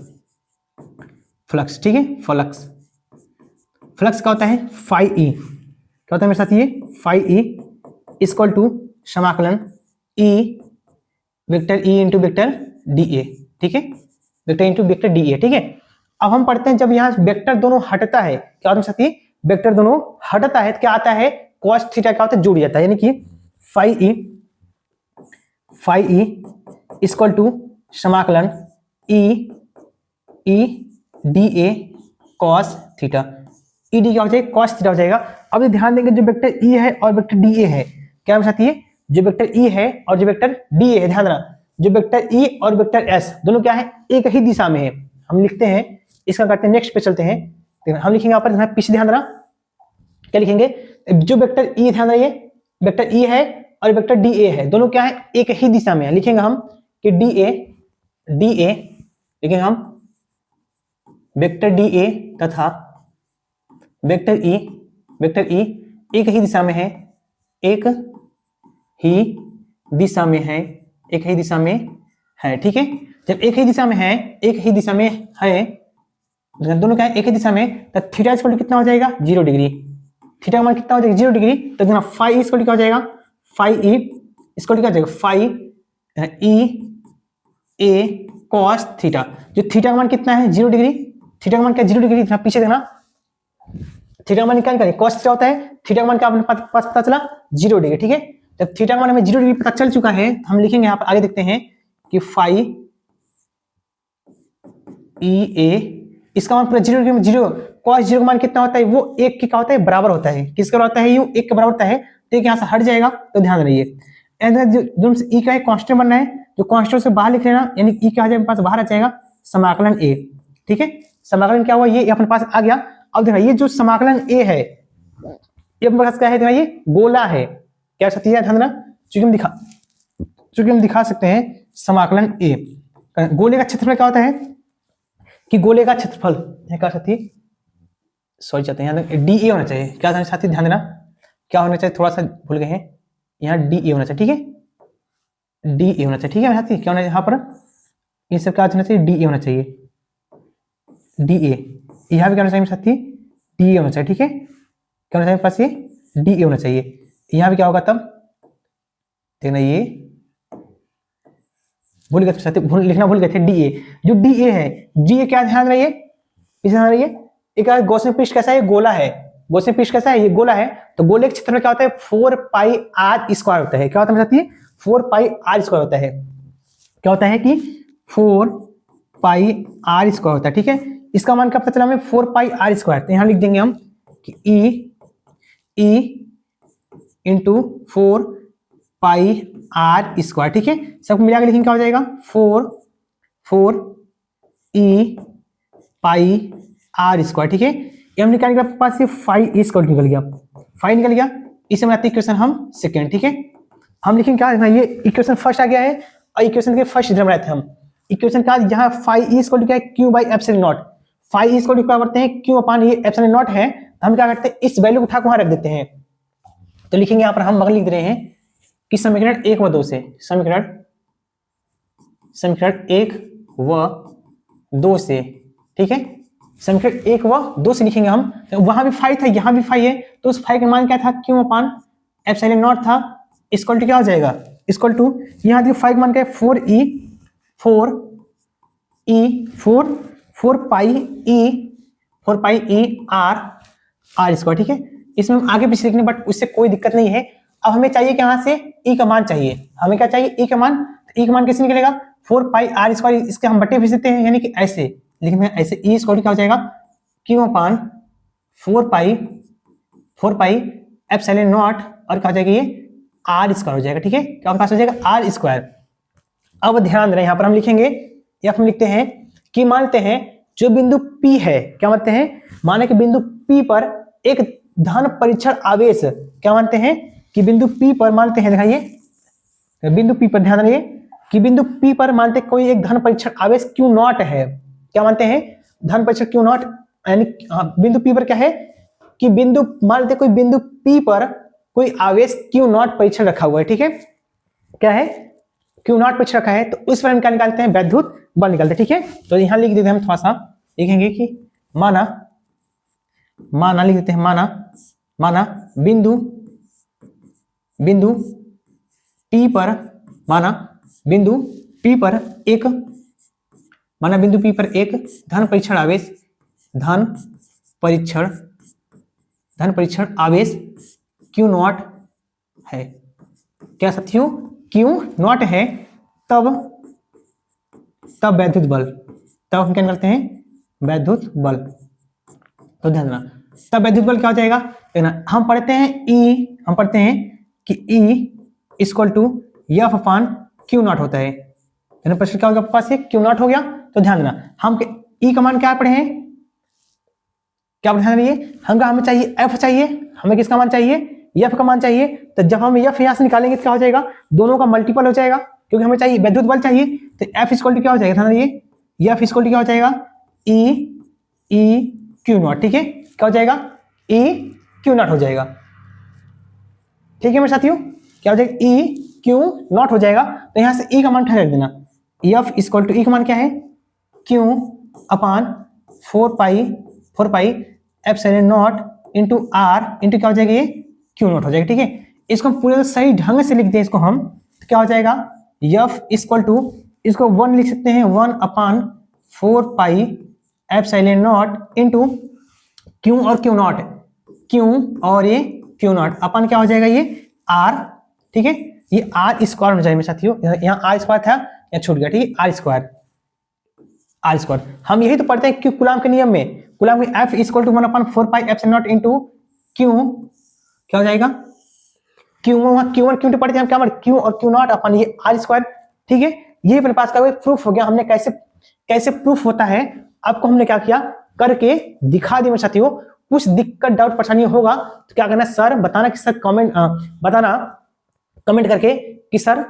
फ्लक्स ठीक है, फ्लक्स, फ्लक्स क्या होता है फाई ई, क्या होता है मेरे साथ ये फाई ई इक्वल टू समाकलन E vector E into vector D A, ठीक है, vector into vector D A, ठीक है। अब हम पढ़ते हैं जब यहाँ वेक्टर दोनों हटता है, क्या होता है साथी, वेक्टर दोनों हटता है तो क्या आता है cos थीटा क्या होता है जुड़ जाता है, यानी कि फाई ई इक्वल टू समाकलन E D A cos theta, E D क्या हो जाएगा cos थीटा हो जाएगा। अब ध्यान देंगे जो वेक्टर ई है और वेक्टर डी ए है, क्या मेरे साथ ये जो वेक्टर ई है और जो वेक्टर डी ए है, ध्यान देना जो वेक्टर ई और वेक्टर एस दोनों क्या है एक ही दिशा में है। हम लिखते हैं इसका, करते हैं नेक्स्ट पे चलते हैं, हम लिखेंगे यहाँ पर पीछे ध्यान देना क्या लिखेंगे, जो वेक्टर ई ध्यान रहिए वेक्टर ई है और वेक्टर डी ए है दोनों क्या है एक ही दिशा में है, लिखेंगे हम कि डी ए लिखेंगे हम वेक्टर डी ए तथा वेक्टर ई एक ही दिशा में है, एक ही दिशा में है, एक ही दिशा में है, ठीक है। जब एक ही दिशा में है, एक ही दिशा में है, दोनों क्या है एक ही दिशा में, तो थीटा इक्वल टू कितना हो जाएगा 0 डिग्री, थीटा का मान कितना हो जाएगा 0 डिग्री, तो देखना फाई इक्वल टू क्या हो जाएगा, फाई ई इक्वल टू क्या हो जाएगा फाई ई ए cos थीटा, जो थीटा का मान कितना है 0 डिग्री, थीटा का मान क्या 0 डिग्री, पीछे देखना थीटा का मान क्या निकालेंगे cos थीटा होता है, थीटा का मान क्या अपने पास पता चला 0 डिग्री, ठीक है। जब थीटा का मान हमें 0 डिग्री पता चल चुका है, हम लिखेंगे यहाँ पर आगे देखते हैं कि फाई ई ए इसका मान पूरा 0 डिग्री में 0, cos 0 का मान कितना होता है वो 1 के क्या होता है बराबर होता है, किसका बराबर होता है यू 1 के बराबर होता है, तो एक यहाँ से हट जाएगा, तो ध्यान रखिए जो ई का कांस्टेंट बनना है, जो कांस्टेंट से बाहर लिख लेना, यानी ई क्या आ जाएगा पास बाहर आ जाएगा समाकलन ए, ठीक है। समाकलन क्या हुआ ये अपने पास आ गया। अब देखा ये जो समाकलन ए है ये अपने पास क्या है, देखा ये गोला है, क्या सकती है ध्यान देना, चूंकि हम दिखा सकते हैं समाकलन ए, गोले का क्षेत्रफल क्या होता है कि गोले का क्षेत्रफल क्या साथी सॉरी चाहते हैं यहाँ डी ए होना चाहिए, क्या था साथी ध्यान देना क्या होना चाहिए, थोड़ा सा भूल गए हैं, यहाँ डी ए होना चाहिए, ठीक है डी ए होना चाहिए, ठीक है साथी क्या होना है यहाँ पर ये सब क्या होना चाहिए डी ए होना चाहिए, डी ए यहाँ भी क्या होना चाहिए साथी डी ए होना चाहिए, ठीक है क्या होना चाहिए पास ये डी ए होना चाहिए, यहाँ भी क्या होगा तब देखना ये भूल गए थे लिखना भूल गए थे डी ए, जो डी ए है डी ए क्या ध्यान रहिए पीछे ध्यान रहिए, एक गौसियन पृष्ठ कैसा है गोला है, गौसियन पृष्ठ कैसा है ये गोला है, तो गोले के क्षेत्र में क्या होता है 4 पाई आर स्क्वायर होता है, क्या होता है साथी 4 पाई आर स्क्वायर होता है, क्या होता है कि 4 पाई आर स्क्वायर होता है, ठीक है। इसका मान क्या पता चला हमें 4 पाई आर स्क्वायर, तो यहाँ लिख देंगे हम कि E into 4 pi R square, ठीक है सबको मिला के लिखेंगे क्या हो जाएगा 4 ई पाई आर स्क्वायर, ठीक है। ये हम निकालेंगे आपके पास ये फाई ई स्क्वायर निकल गया, फाई निकल गया, इसे बनाते हैं इक्वेशन हम सेकंड, ठीक है। हम लिखेंगे क्या ये इक्वेशन फर्स्ट आ गया है और इक्वेशन के फर्स्ट इधर बनाए थे हम, इक्वेशन का यहाँ फाई ई स्क्वायर क्या है Q by epsilon naught, phi E square क्या करते हैं क्यू अपान ये एप्सिलॉन नॉट है, हम क्या करते हैं इस वैल्यू को उठा के वहां रख देते हैं, तो लिखेंगे यहाँ पर हम मगर लिख रहे हैं कि समीकरण 1 व 2 से, समीकरण 1 व 2 से, ठीक है समीकरण 1 व 2 से लिखेंगे हम, तो वहां भी फाई था यहाँ भी फाई है, तो उस फाई का मान क्या था क्यू अपान एप्सिलॉन नॉट था, इक्वल टू क्या हो जाएगा इक्वल टू यहाँ देखिए फाई का मान क्या है 4 पाई ई आर स्क्वायर, ठीक है। इसमें हम आगे पीछे लिखने बट उससे कोई दिक्कत नहीं है। अब हमें चाहिए कि यहाँ से ई का मान चाहिए, हमें क्या चाहिए ई का मान, ई का मान कैसे निकलेगा 4 पाई आर स्क्वायर, इसके हम बट्टे भेज देते हैं यानी कि ऐसे लिखते हैं, ऐसे ई स्क्वायर क्या हो जाएगा Q upon 4 pi epsilon not और क्या हो जाएगा ये आर स्क्वायर हो जाएगा, ठीक है क्या पास हो जाएगा आर स्क्वायर। अब ध्यान रहे यहाँ पर हम लिखेंगे या हम लिखते हैं कि मानते हैं जो बिंदु P है, क्या मानते हैं माने कि बिंदु P पर एक धन परीक्षण आवेश, क्या मानते हैं कि बिंदु P पर मानते हैं, दिखाइए बिंदु P पर ध्यान रखिए कि बिंदु P पर मानते कोई एक धन परीक्षण आवेश Q नॉट है, क्या मानते हैं धन परीक्षण Q नॉट, यानी बिंदु P पर क्या है कि बिंदु मानते कोई बिंदु P पर कोई आवेश Q नॉट परीक्षण रखा हुआ है, ठीक है क्या है क्यू नॉट पे रखा है, तो उस पर हम क्या निकालते हैं, वैद्युत बल निकालते हैं। ठीक है, तो यहां लिख देते हैं हम, थोड़ा सा लिखेंगे कि माना लिख देते हैं, माना बिंदु P पर, माना बिंदु P पर एक धन परीक्षण आवेश Q नॉट है। क्या साथियों, Q नॉट है, तब वैद्युत बल, तब हम क्या करते हैं, वैद्युत बल। तो ध्यान देना, तब वैद्युत बल क्या हो जाएगा, देखना हम पढ़ते हैं कि E equal to F upon Q naught होता है। प्रश्न क्या होगा पास, क्यू नॉट हो गया। तो ध्यान देना, हम E का मान क्या पढ़े हैं, क्या ध्यान रहिए, हमें चाहिए F चाहिए, हमें किसका मान चाहिए, F का मान चाहिए। तो जब हम F यहां से निकालेंगे तो क्या हो जाएगा, दोनों का मल्टीपल हो जाएगा, क्योंकि हमें चाहिए वैद्युत बल चाहिए। तो F इक्वल टू क्या हो जाएगा, ध्यान रहिए, F इक्वल टू क्या हो जाएगा, E क्यू नॉट। ठीक है, क्या हो जाएगा, E क्यू नॉट हो जाएगा। ठीक है मेरे साथियों, क्या हो जाएगा, E क्यू नॉट हो जाएगा। तो यहां से E का मान ठहर देना, F इक्वल टू E का मान क्या है, Q अपान 4 pi epsilon naught into R into क्या हो जाएगा, ये क्यू नॉट हो जाएगा। ठीक है, इसको हम पूरे सही ढंग से लिख दें इसको हम, तो क्या हो जाएगा, F इक्वल टू, इसको 1 लिख सकते हैं, 1 अपान 4 pi epsilon naught into Q और Q नॉट, Q और ये Q नॉट अपन क्या हो जाएगा, ये R। ठीक है, ये R स्क्वायर होना चाहिए मेरे साथियों, यहाँ R स्क्वायर था, यहाँ छूट गया। ठीक है, R स्क्वायर हम यही तो पढ़ते हैं कि कूलम के नियम में, F equal to 1 upon 4 pi epsilon naught into Q, क्या हो जाएगा, Q1 Q2 पढ़ते हैं हम, क्या Q और Q नॉट अपन ये R स्क्वायर। ठीक है, ये अपने पास का प्रूफ हो गया। हमने कैसे प्रूफ होता है आपको हमने क्या किया, करके दिखा दिया मेरे साथियों। कुछ दिक्कत डाउट परेशानी होगा तो क्या करना, सर बताना कि सर कमेंट करके कि सर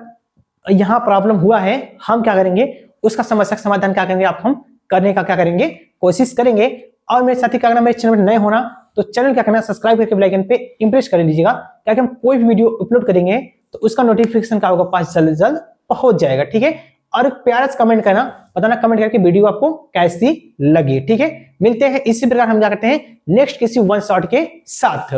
यहां प्रॉब्लम हुआ है, हम क्या करेंगे, उसका समस्या का समाधान क्या करेंगे, आप हम करने का क्या करेंगे, कोशिश करेंगे। और मेरे साथी क्या करना, मेरे चैनल में नए होना तो चैनल क्या करना, सब्सक्राइब करके बेल आइकन पे इंप्रेस कर लीजिएगा, ताकि हम कोई भी वीडियो अपलोड करेंगे तो उसका नोटिफिकेशन क्या होगा, पास जल्द पहुंच जाएगा। ठीक है, और प्यारा से कमेंट करना, बताना कमेंट करके वीडियो आपको कैसी लगी। ठीक है, मिलते हैं इसी प्रकार हम क्या करते हैं नेक्स्ट किसी वन शॉट के साथ।